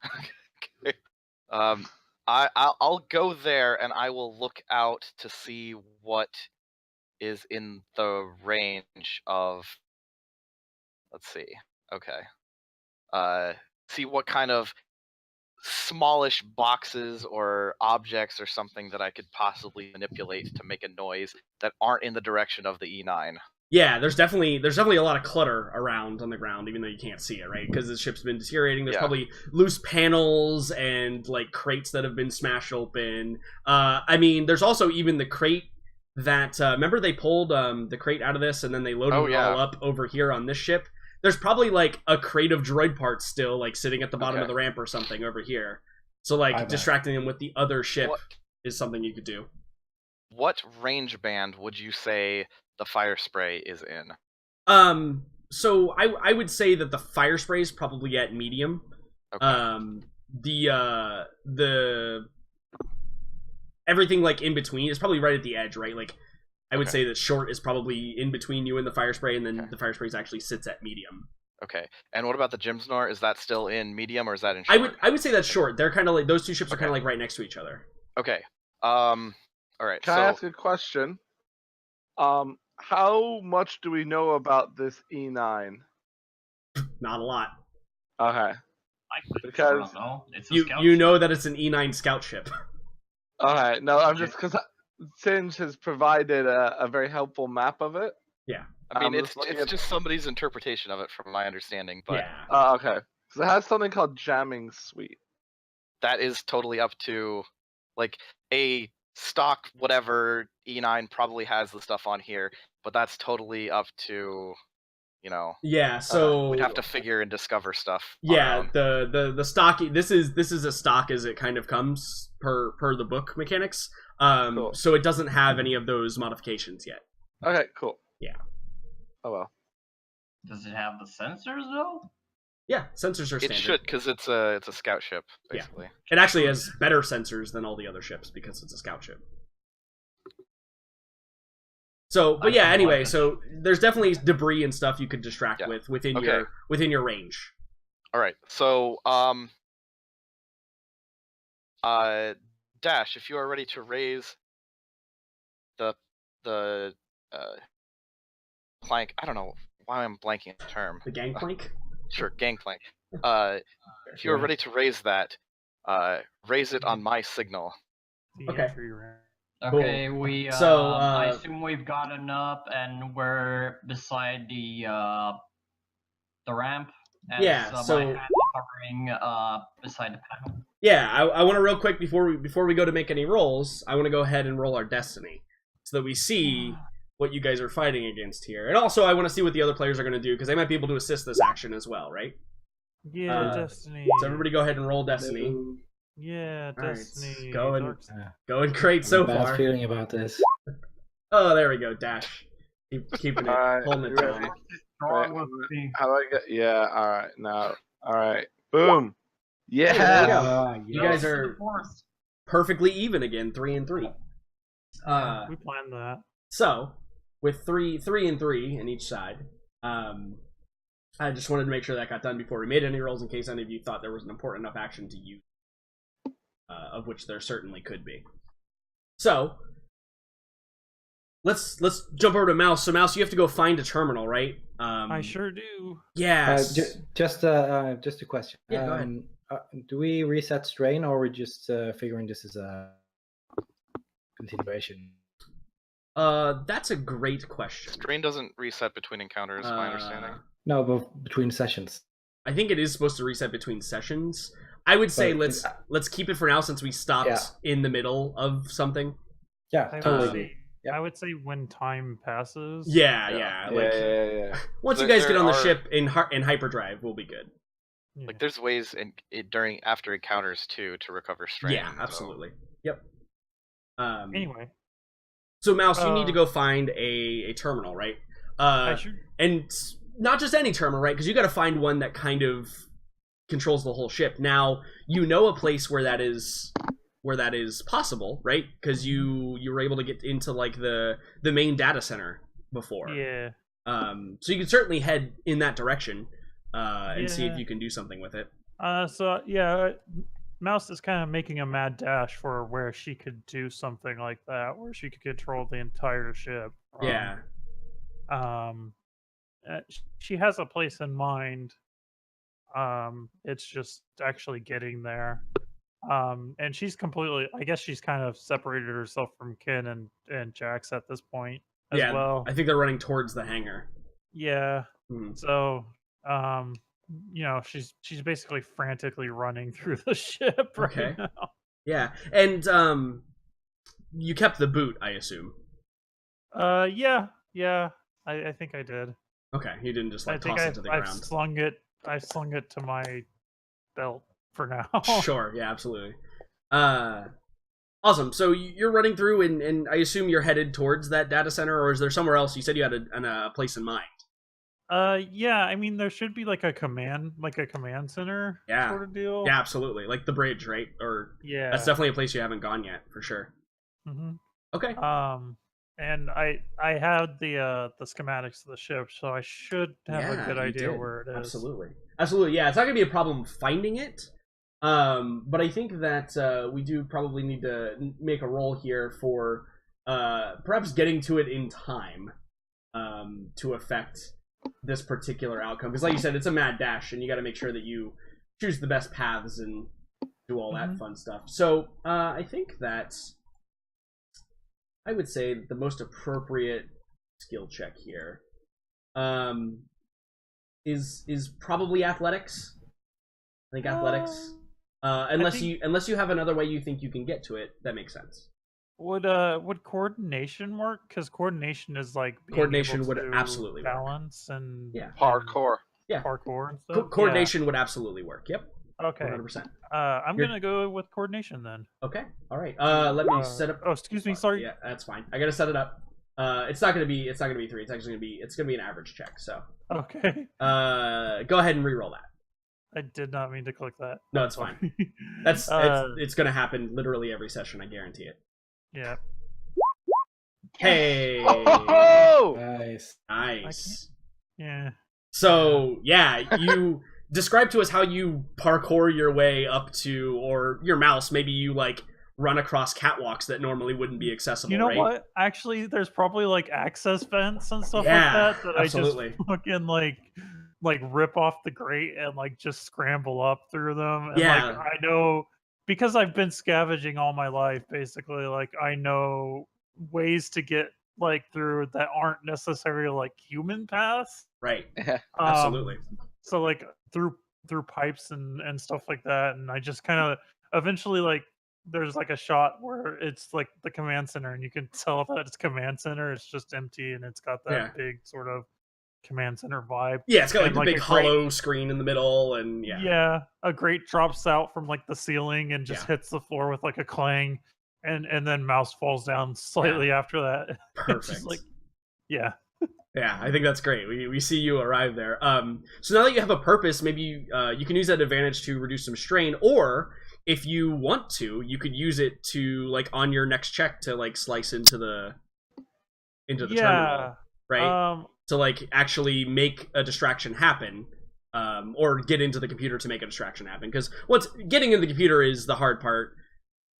Okay. I'll go there and I will look out to see what is in the range of. Let's see. Okay. See what kind of smallish boxes or objects or something that I could possibly manipulate to make a noise that aren't in the direction of the E9. Yeah, there's definitely a lot of clutter around on the ground, even though you can't see it, right? Because the ship's been deteriorating. There's probably loose panels and like crates that have been smashed open. I mean, there's also even the crate that remember they pulled the crate out of this and then they loaded it all up over here on this ship. There's probably like a crate of droid parts still like sitting at the bottom of the ramp or something over here. So like distracting them with the other ship is something you could do. What range band would you say the fire spray is in? So I would say that the fire spray is probably at medium. Okay. The everything like in between is probably right at the edge, right? Like I would say that short is probably in between you and the fire spray, and then the fire spray actually sits at medium. Okay. And what about the Jimsnor? Is that still in medium or is that in short? I would say that's short. They're kind of like those two ships are kind of like right next to each other. Okay. All right. Can I ask a question? How much do we know about this E9? Not a lot. Okay. Because I don't know. It's a you know that it's an E9 scout ship. Okay. No, I'm just because Singe has provided a very helpful map of it. Yeah. I mean, it's just somebody's interpretation of it, from my understanding. But yeah. Okay. So it has something called jamming suite. That is totally up to, like, a stock whatever E9 probably has the stuff on here, but that's totally up to, you know. Yeah. So we'd have to figure and discover stuff. Yeah. The stock. This is a stock as it kind of comes per the book mechanics. Cool. So it doesn't have any of those modifications yet. Okay. Cool. Yeah. Oh well. Does it have the sensors though? Yeah, sensors are standard. It should, because it's a scout ship, basically. Yeah. It actually has better sensors than all the other ships because it's a scout ship. So, but yeah, anyway, so there's definitely debris and stuff you could distract with within your range. All right. So, Dash, if you are ready to raise the plank, I don't know why I'm blanking on the term. The gangplank? Sure, gangplank. If you are ready to raise that, raise it on my signal. Okay. Okay, we I assume we've gotten up and we're beside the ramp. And so my hand hovering beside the panel. Yeah, I want to real quick before we go to make any rolls, I want to go ahead and roll our destiny so that we see what you guys are fighting against here. And also I want to see what the other players are going to do because they might be able to assist this action as well, right? Yeah, destiny. So everybody go ahead and roll destiny. Yeah, destiny. Right, going great so far. Bad feeling about this. Oh, there we go. Dash. Keeping it, holding it down. How do I get? Yeah. All right. Now. All right. Boom. Yeah. You guys are perfectly even again, 3 and 3. We planned that. So, with 3 and 3 in each side, I just wanted to make sure that got done before we made any rolls in case any of you thought there was an important enough action to use, of which there certainly could be. So, let's jump over to Mouse. So, Mouse, you have to go find a terminal, right? I sure do. Yeah. Just a question. Yeah, go ahead. Do we reset strain, or are we just figuring this is a continuation? That's a great question. Strain doesn't reset between encounters, my understanding. No, but between sessions. I think it is supposed to reset between sessions. I would say let's keep it for now since we stopped in the middle of something. Yeah, totally. I would say when time passes. Yeah. Once you guys get on the ship in hyperdrive, we'll be good. Yeah. Like there's ways after encounters too to recover strain. Yeah, absolutely. Yep. Anyway. So Mouse, you need to go find a terminal, right? And not just any terminal, right? Because you got to find one that kind of controls the whole ship. Now you know a place where that is possible, right? Because you were able to get into like the main data center before. Yeah. So you can certainly head in that direction and see if you can do something with it. Mouse is kind of making a mad dash for where she could do something like that, where she could control the entire ship. Yeah. She has a place in mind. It's just actually getting there. And she's completely, I guess she's kind of separated herself from Kin and Jax at this point as well. I think they're running towards the hangar. Yeah. So, she's basically frantically running through the ship right now. Yeah. And you kept the boot, I assume. Yeah. I think I did. Okay, you didn't just I like think toss it to the I've ground. slung it. I slung it to my belt for now. Sure, yeah, absolutely. Awesome. So you're running through, and I assume you're headed towards that data center, or is there somewhere else? You said you had a place in mind. Yeah. I mean, there should be like a command center Yeah. sort of deal. Yeah, absolutely. Like the bridge, right? Or Yeah. that's definitely a place you haven't gone yet, for sure. Mm-hmm. Okay. And I had the schematics of the ship, so I should have a good you idea did. where it is. Absolutely. Absolutely. Yeah, it's not gonna be a problem finding it. But I think that we do probably need to make a roll here for perhaps getting to it in time to affect this particular outcome. Because, like you said, it's a mad dash, and you got to make sure that you choose the best paths and do all that fun stuff. So I think that I would say that the most appropriate skill check here is probably athletics. I think athletics. Unless you have another way you think you can get to it, that makes sense. Would coordination work? Because coordination is like being Coordination able would to absolutely work. balance and Yeah. Parkour. Yeah. parkour and stuff. Coordination would absolutely work. Yep. Okay. 100%. I'm gonna go with coordination then. Okay. All right. Let me set up. Oh, excuse me. Sorry. Yeah, that's fine. I gotta set it up. It's not gonna be 3. It's actually gonna be an average check. So. Okay. Go ahead and re-roll that. I did not mean to click that. No, it's fine. That's it's gonna happen literally every session. I guarantee it. Yeah. Hey. Oh! Nice. Yeah. So yeah, you describe to us how you parkour your way up to, or your mouse. Maybe you like run across catwalks that normally wouldn't be accessible. You know right? what? Actually, there's probably like access vents and stuff Yeah, like that absolutely. I just fucking like rip off the grate and like just scramble up through them. And Yeah. like I know because I've been scavenging all my life, basically, like I know ways to get like through that aren't necessarily like human paths. Right. Absolutely. So like through pipes and stuff like that, and I just kind of eventually like there's like a shot where it's like the command center, and you can tell that it's command center. It's just empty, and it's got that big sort of command center vibe. Yeah, it's got like and, the like big hollow screen in the middle, and yeah, a grate drops out from like the ceiling and just hits the floor with like a clang, and then mouse falls down slightly after that. Perfect. Just like, yeah. Yeah, I think that's great. We see you arrive there. So now that you have a purpose, maybe you can use that advantage to reduce some strain, or if you want to, you could use it to like on your next check to like slice into the terminal, right? To like actually make a distraction happen, or get into the computer to make a distraction happen. Because what's getting in the computer is the hard part.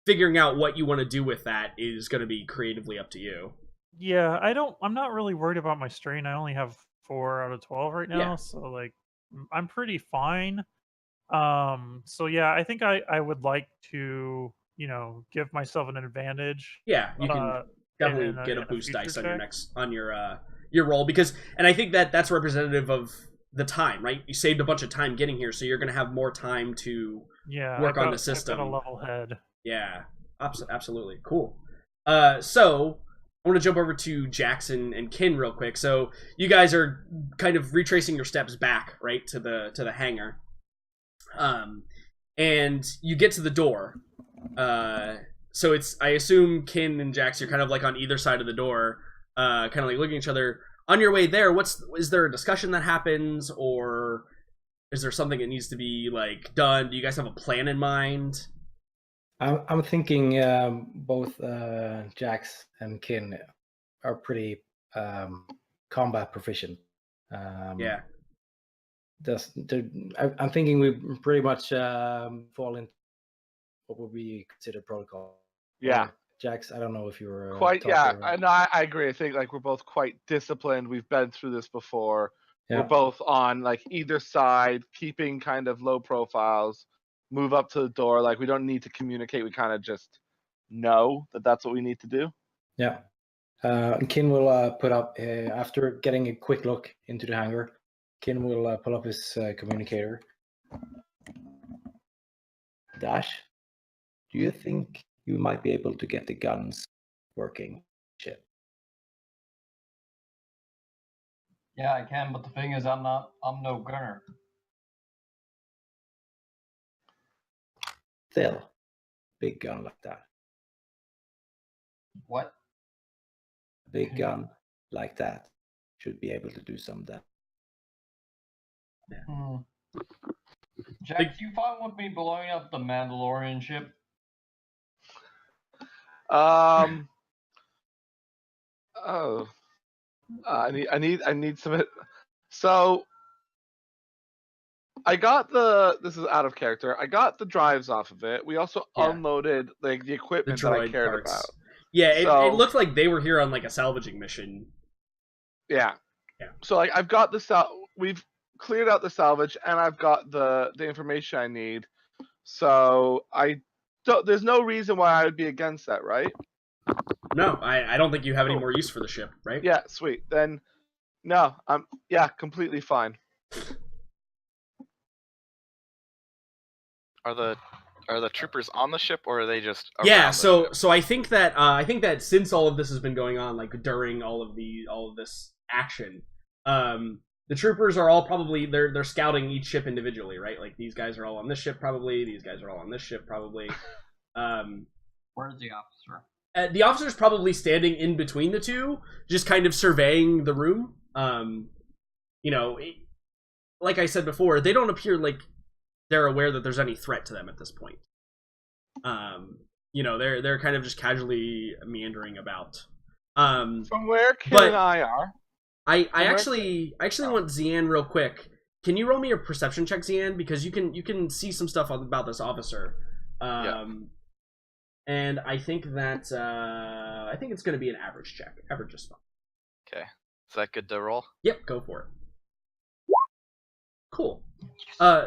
Figuring out what you want to do with that is going to be creatively up to you. Yeah, I'm not really worried about my strain. I only have 4 out of 12 right now, so like I'm pretty fine. So yeah, I think I would like to, give myself an advantage. Yeah, you can definitely get a boost dice on your roll, because, and I think that's representative of the time, right? You saved a bunch of time getting here, so you're going to have more time to work on the system. I've got a level head. Yeah, absolutely. Cool. So I want to jump over to Jackson and Kin real quick. So you guys are kind of retracing your steps back, right, to the hangar. And you get to the door. So it's, I assume Kin and Jax, you're kind of like on either side of the door, kind of like looking at each other. On your way there, is there a discussion that happens, or is there something that needs to be like done? Do you guys have a plan in mind? I'm thinking both Jax and Kin are pretty combat proficient. Yeah. I'm thinking we pretty much fall into what would be considered protocol. Yeah. Jax, I don't know if you're quite. Yeah, I agree. I think like we're both quite disciplined. We've been through this before. Yeah. We're both on like either side, keeping kind of low profiles. Move up to the door. Like we don't need to communicate. We kind of just know that that's what we need to do. Yeah. Kin will put up after getting a quick look into the hangar. Kin will pull up his communicator. Dash, do you think you might be able to get the guns working? Shit. Yeah, I can, but the thing is, I'm no gunner. Still, big gun like that. What? A big gun like that should be able to do some damage. Hmm. Jack, you fine with me blowing up the Mandalorian ship? Oh. I need some. So I got this is out of character. I got the drives off of it. We also unloaded like the The equipment that I droid cared parts. about. Yeah, it So- looked like they were here on like a salvaging mission. Yeah. Yeah. So like I've got we've cleared out the salvage and I've got the information I need. So there's no reason why I would be against that, right? No, I don't think you have any Cool. more use for the ship, right? Yeah, sweet. Then no, I'm completely fine. Are the troopers on the ship, or are they just Yeah, around the so ship? so I think that since all of this has been going on, like during all of this action, the troopers are all probably they're scouting each ship individually, right? Like these guys are all on this ship probably, these guys are all on this ship probably. Where's the officer? The officer's probably standing in between the two, just kind of surveying the room. Like I said before, they don't appear like they're aware that there's any threat to them at this point. They're kind of just casually meandering about. From where Kid but- and I are. I actually want Zian real quick. Can you roll me a perception check, Zian? Because you can see some stuff about this officer. And I think that it's going to be an average check. Average is fine. Okay, is that good to roll? Yep, go for it. Cool.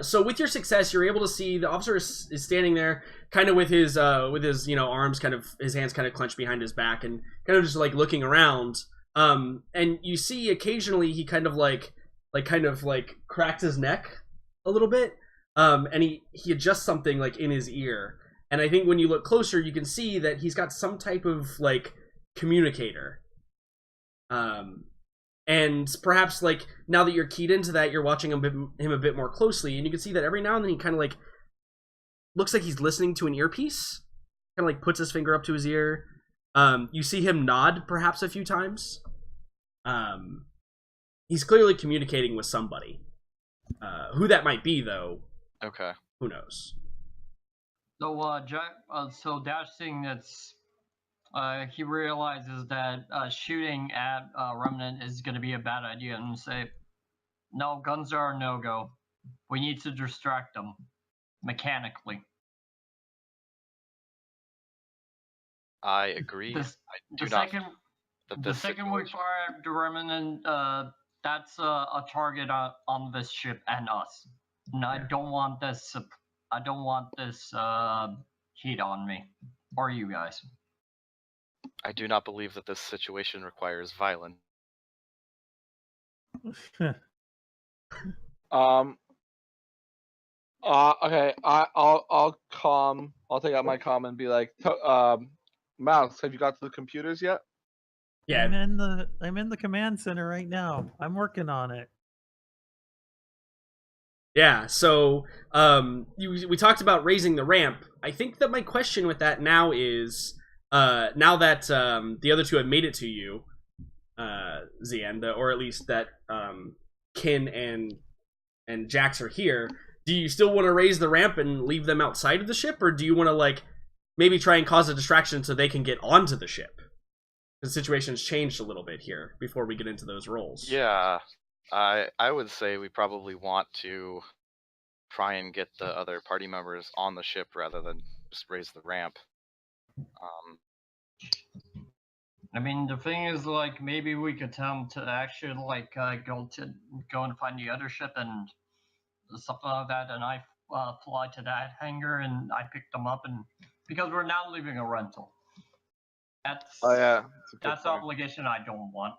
So with your success, you're able to see the officer is standing there, kind of with his arms kind of his hands kind of clenched behind his back, and kind of just like looking around. And you see occasionally he kind of like cracks his neck a little bit, and he adjusts something like in his ear. And I think when you look closer, you can see that he's got some type of like communicator. And perhaps like now that you're keyed into that, you're watching him a bit more closely, and you can see that every now and then he kind of like looks like he's listening to an earpiece. Kind of like puts his finger up to his ear. You see him nod perhaps a few times. He's clearly communicating with somebody. Who that might be, though, Okay. who knows? So, Jack, so Dash seeing that's, he realizes that shooting at Remnant is going to be a bad idea, and say, no, guns are a no-go. We need to distract them mechanically. I agree. This- I do The not. second, That the this second we situation- fire the Remnant, that's a target on this ship and us. And I don't want this. I don't want this heat on me or you guys. I do not believe that this situation requires violence. Okay. I'll take out my comm and be like, Mouse, have you got to the computers yet? Yeah, I'm in the command center right now. I'm working on it. yeah. So, we talked about raising the ramp. I think that my question with that now is, now that the other two have made it to you, Zian, or at least that Kin and Jax are here. Do you still want to raise the ramp and leave them outside of the ship, or do you want to like maybe try and cause a distraction so they can get onto the ship? The situation's changed a little bit here before we get into those roles. Yeah, I would say we probably want to try and get the other party members on the ship rather than just raise the ramp. I mean, the thing is, like, maybe we could tell them to actually, like, go and find the other ship and something like that, and I fly to that hangar and I pick them up, and because we're now leaving a rental. That's Oh yeah. that's the obligation I don't want.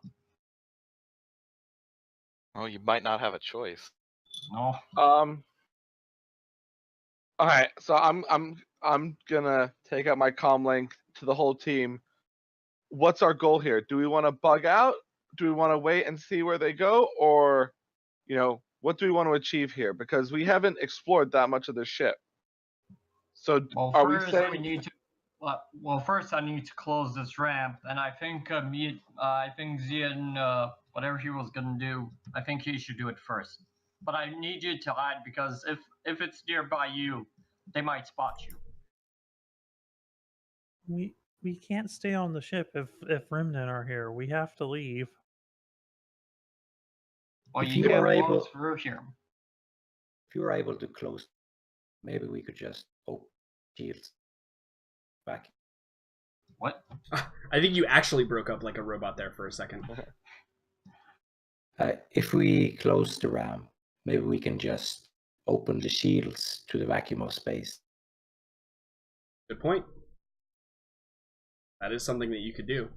Well, you might not have a choice. No. All right. So I'm gonna take out my comm link to the whole team. What's our goal here? Do we want to bug out? do we want to wait and see where they go, or what do we want to achieve here? Because we haven't explored that much of the ship. So Well, are we first saying we need to. Well, first I need to close this ramp, and I think I think Zian, whatever he was gonna do, I think he should do it first. But I need you to hide because if it's nearby you, they might spot you. We can't stay on the ship if Remnant are here. We have to leave. Well, If you you can are go able- through here. If you were able to close, maybe we could just open shields back. What? I think you actually broke up like a robot there for a second. If we close the ramp, maybe we can just open the shields to the vacuum of space. Good point. That is something that you could do.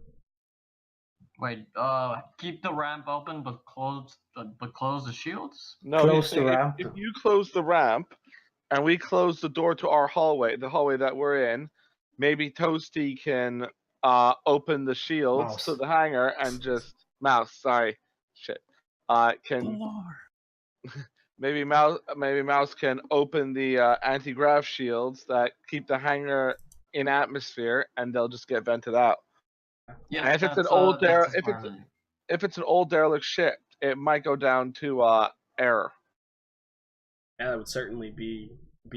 Wait, keep the ramp open, but close the shields. no? Close he's saying the ramp. If you close the ramp, and we close the door to our hallway, the hallway that we're in, maybe Toasty can open the shields to Mouse. the hangar and just Mouse. Sorry, shit. Can maybe Mouse can open the anti-grav shields that keep the hangar in atmosphere, and they'll just get vented out. Yeah, And if it's an that's, old that's a if smart it's idea. if it's an old derelict ship, it might go down to error. Yeah, that would certainly be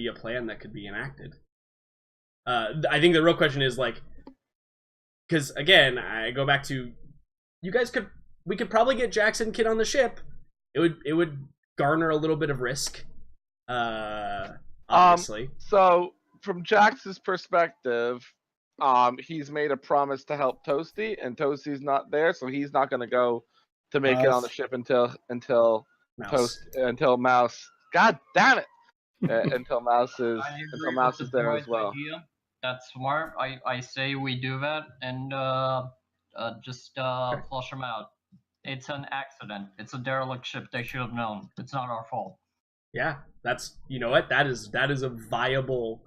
a plan that could be enacted. I think the real question is like, because again, I go back to we could probably get Jackson Kid on the ship. It would garner a little bit of risk. Obviously. So from Jax's perspective, he's made a promise to help Toasty, and Toasty's not there, so he's not going to go to make it on the Mouse. ship until Mouse. Mouse. God damn it! Until Mouse is I agree until Mouse with is the there as droid's well. idea. That's smart. I say we do that and just flush them out. It's an accident. It's a derelict ship. They should have known. It's not our fault. Yeah, that's what that is a viable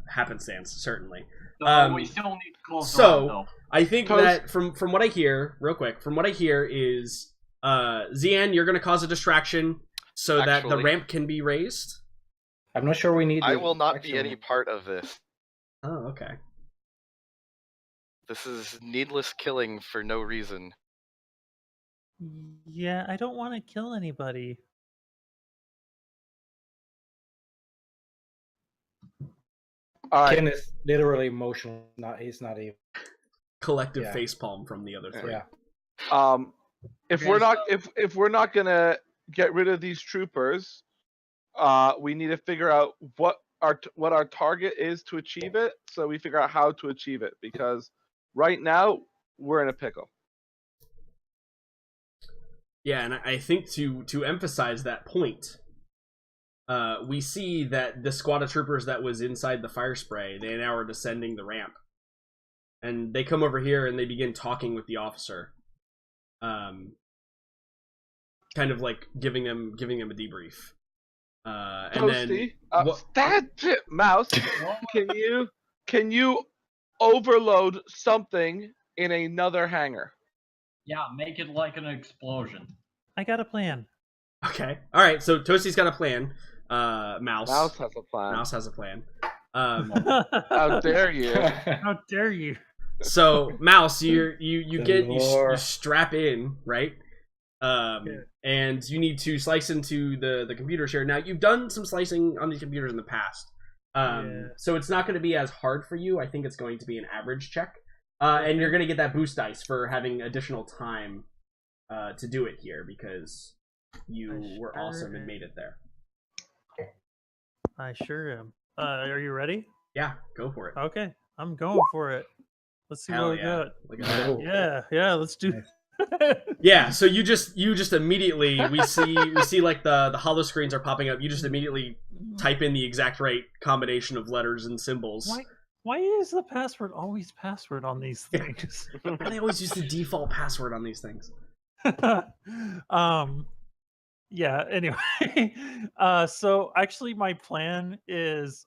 happenstance, certainly. So we still need to close the so ramp, though. I think that from what I hear, real quick, from what I hear is Zian, you're gonna cause a distraction so that the Actually- ramp can be raised. I'm not sure we need. I the will not be actual- any part of this. Oh, okay. This is needless killing for no reason. Yeah, I don't want to kill anybody. All right. Ken is literally emotional. He's not even. Collective Yeah. facepalm from the other three. Yeah. If Okay, we're not if we're not gonna get rid of these troopers, we need to figure out what our target is to achieve it, so we figure out how to achieve it, because right now we're in a pickle. Yeah, and I think to emphasize that point, we see that the squad of troopers that was inside the fire spray, they now are descending the ramp. And they come over here and they begin talking with the officer. Kind of like giving them a debrief. And Toasty, then what- that's it, Mouse. Can you overload something in another hangar? Yeah, make it like an explosion. I got a plan. Okay. All right. So Toasty's got a plan. Mouse. Mouse has a plan. Mouse has a plan. How dare you? How dare you? So Mouse, you The get you lore. strap in, right? And you need to slice into the computer share. Now you've done some slicing on these computers in the past, Yeah. so it's not going to be as hard for you. I think it's going to be an average check, and you're going to get that boost dice for having additional time to do it here because you were awesome and made it there. I sure am. Are you ready? Yeah, go for it. Okay, I'm going for it. Let's see Hell what we yeah. got. Look at that. Yeah, let's do. Yeah, so you just immediately we see like the holo screens are popping up. You just immediately type in the exact right combination of letters and symbols. Why is the password always password on these things? They always use the default password on these things. Yeah, anyway. So actually my plan is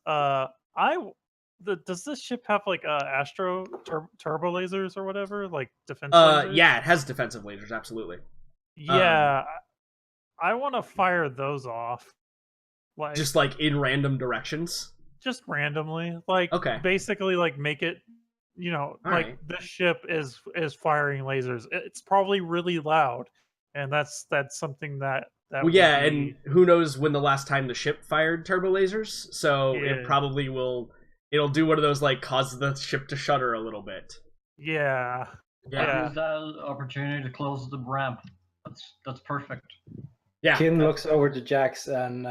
does this ship have like turbo lasers or whatever, like defense lasers? Yeah, it has defensive lasers, absolutely. Yeah, I want to fire those off, like Just like in random directions. just randomly, like Okay. basically like make it, All like right. this ship is firing lasers. It's probably really loud, and that's something that Well, would yeah, be, and who knows when the last time the ship fired turbo lasers? So Yeah. it probably will. It'll do one of those like cause the ship to shudder a little bit. yeah. Yeah. Use that opportunity to close the ramp. That's perfect. Yeah. Kin looks over to Jax and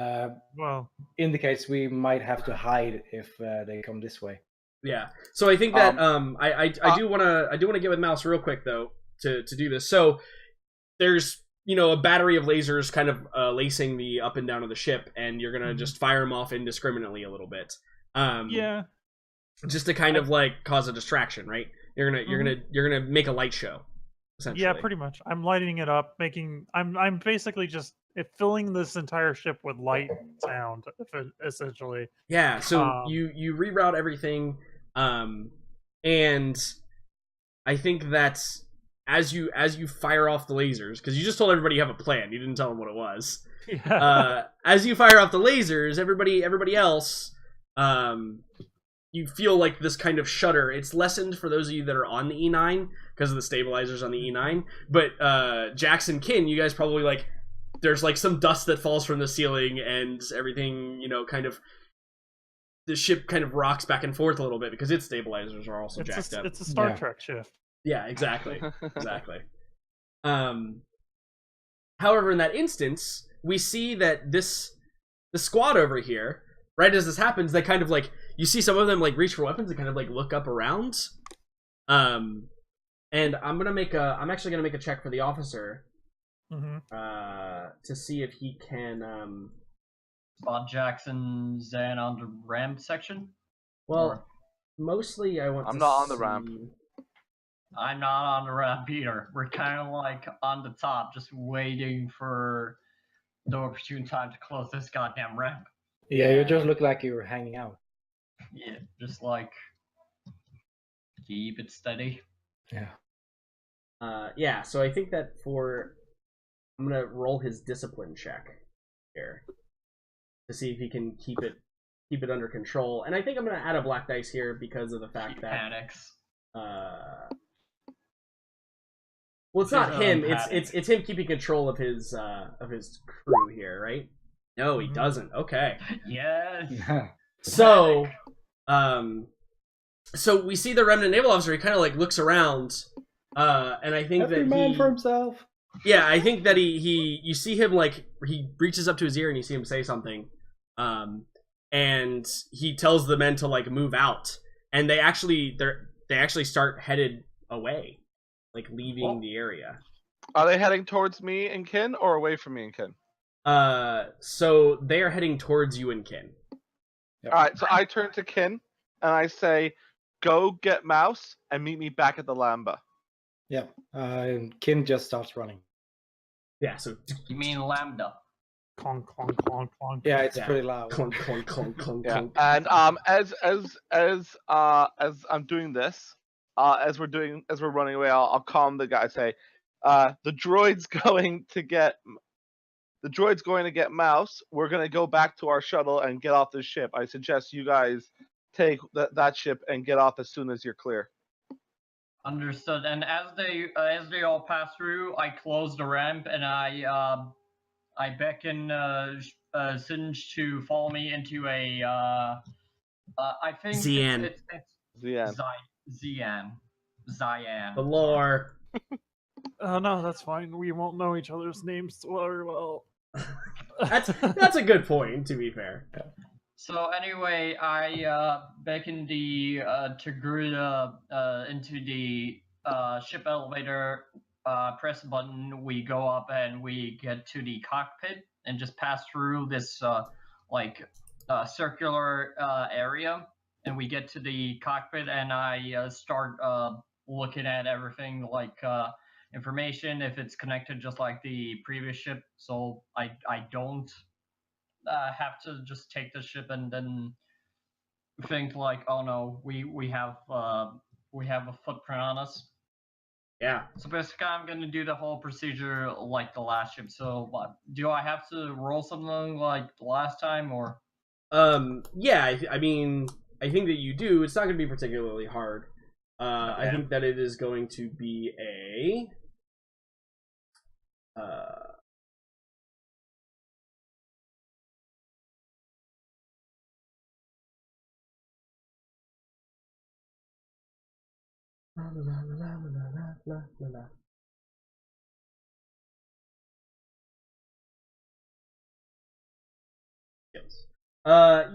Well, indicates we might have to hide if they come this way. Yeah. So I think that I do want to get with Mouse real quick though to do this. So there's a battery of lasers kind of lacing the up and down of the ship, and you're gonna just fire them off indiscriminately a little bit. yeah. Just to kind of like cause a distraction, right? You're gonna make a light show. Essentially. Yeah, pretty much. I'm lighting it up, I'm basically just filling this entire ship with light sound, essentially. Yeah, so you reroute everything, and I think that as you fire off the lasers, because you just told everybody you have a plan, you didn't tell them what it was. Yeah. As you fire off the lasers, everybody else, you feel like this kind of shudder. It's lessened for those of you that are on the E9 because of the stabilizers on the E9. But Jackson, Kin, you guys probably like. There's like some dust that falls from the ceiling, and everything, kind of. The ship kind of rocks back and forth a little bit because its stabilizers are also jacked up. It's a Star Trek shift. Yeah, exactly, exactly. However, in that instance, we see that the squad over here. Right as this happens, they kind of like you see some of them like reach for weapons and kind of like look up around. And I'm actually gonna make a check for the officer. To see if he can spot Jackson Zan on the ramp section. Well, mostly I want. I'm not on the ramp. I'm not on the ramp either. We're kind of like on the top, just waiting for the opportune time to close this goddamn ramp. Yeah, you just look like you were hanging out. Yeah, just like keep it steady. Yeah. Yeah, so I think that I'm gonna roll his discipline check here to see if he can keep it under control. And I think I'm gonna add a black dice here because of the fact that panics. Well, it's not him. It's him keeping control of his crew here, right? No, he doesn't. Okay. Yes. So, so we see the remnant naval officer. He kind of like looks around, and I think Every that man for himself. Yeah, I think that you see him like he reaches up to his ear and you see him say something, and he tells the men to like move out, and they actually start headed away, like leaving the area. Are they heading towards me and Kin or away from me and Kin? So they are heading towards you and Kin. Yep. All right, so I turn to Kin and I say, "Go get Mouse and meet me back at the Lamba." Yeah. Kin just starts running. Yeah. So You mean Lambda? Clonk, clonk, clonk, clonk. Yeah, it's pretty loud. clunk, clunk, clunk, clunk, Yeah. clunk. And as I'm doing this, as we're running away, I'll calm the guy. Say, the droid's going to get Mouse. We're gonna go back to our shuttle and get off this ship. I suggest you guys take that ship and get off as soon as you're clear. Understood. And as they all pass through, I close the ramp and I beckon Singe to follow me into a I think Zian. it's Zian. Zian. The lore. Oh no, that's fine. We won't know each other's names very well. That's a good point. To be fair. So anyway, I beckon the Togruta into the ship elevator. Press a button. We go up and we get to the cockpit and just pass through this circular area. And we get to the cockpit and I start looking at everything like information if it's connected just like the previous ship. So I don't have to just take the ship and then think like, oh no, we have a footprint on us. Yeah. So basically, I'm gonna do the whole procedure like the last ship. So, do I have to roll something like the last time, or? Yeah. I mean, I think that you do. It's not going to be particularly hard. I think that it is going to be a.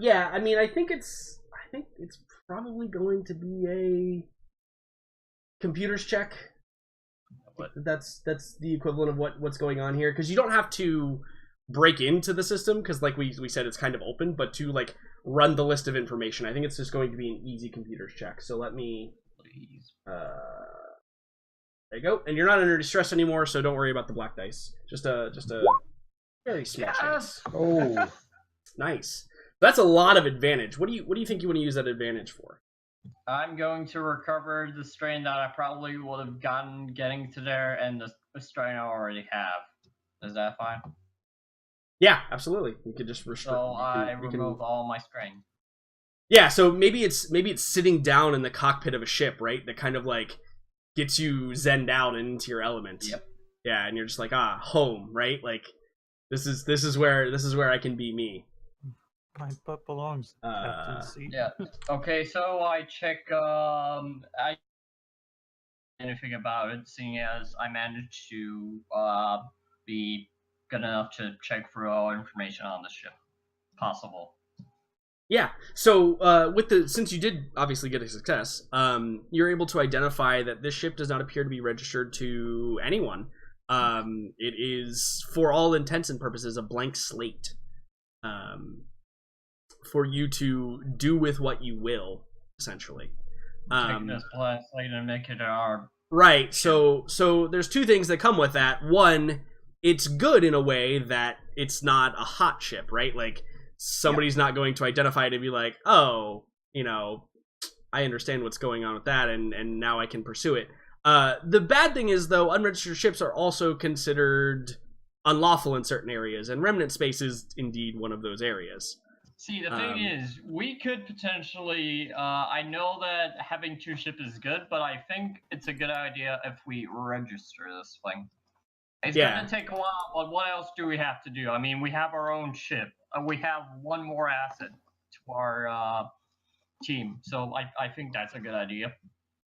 Yeah. I mean, I think it's probably going to be a computers check. That's the equivalent of what's going on here, because you don't have to break into the system, because like we said, it's kind of open, but to like run the list of information, I think it's just going to be an easy computers check. So let me there you go, and you're not under distress anymore, so don't worry about the black dice. Just a very small chance. Oh, Nice. That's a lot of advantage. What do you think you want to use that advantage for? I'm going to recover the strain that I probably would have gotten getting to there, and the strain I already have. Is that fine? Yeah, absolutely. You could just restrict. So I remove all my strain. Yeah, so maybe it's sitting down in the cockpit of a ship, right? That kind of like gets you zenned out into your element. Yep. Yeah, and you're just like, home, right? Like this is where I can be me. My butt belongs to Captain's seat. Yeah. Okay, so I check anything about it, seeing as I managed to be good enough to check for all information on the ship possible. Yeah. So since you did obviously get a success, you're able to identify that this ship does not appear to be registered to anyone. It is, for all intents and purposes, a blank slate. For you to do with what you will, essentially. Take this blank slate and make it our... Right. So there's two things that come with that. One, it's good in a way that it's not a hot ship, right? Like somebody's not going to identify it and be like, oh, I understand what's going on with that, and now I can pursue it. The bad thing is, though, unregistered ships are also considered unlawful in certain areas, and remnant space is indeed one of those areas. See, the thing is, we could potentially, I know that having two ships is good, but I think it's a good idea if we register this thing. It's going to take a while, but what else do we have to do? I mean, we have our own ship. We have one more asset to our team, so I think that's a good idea.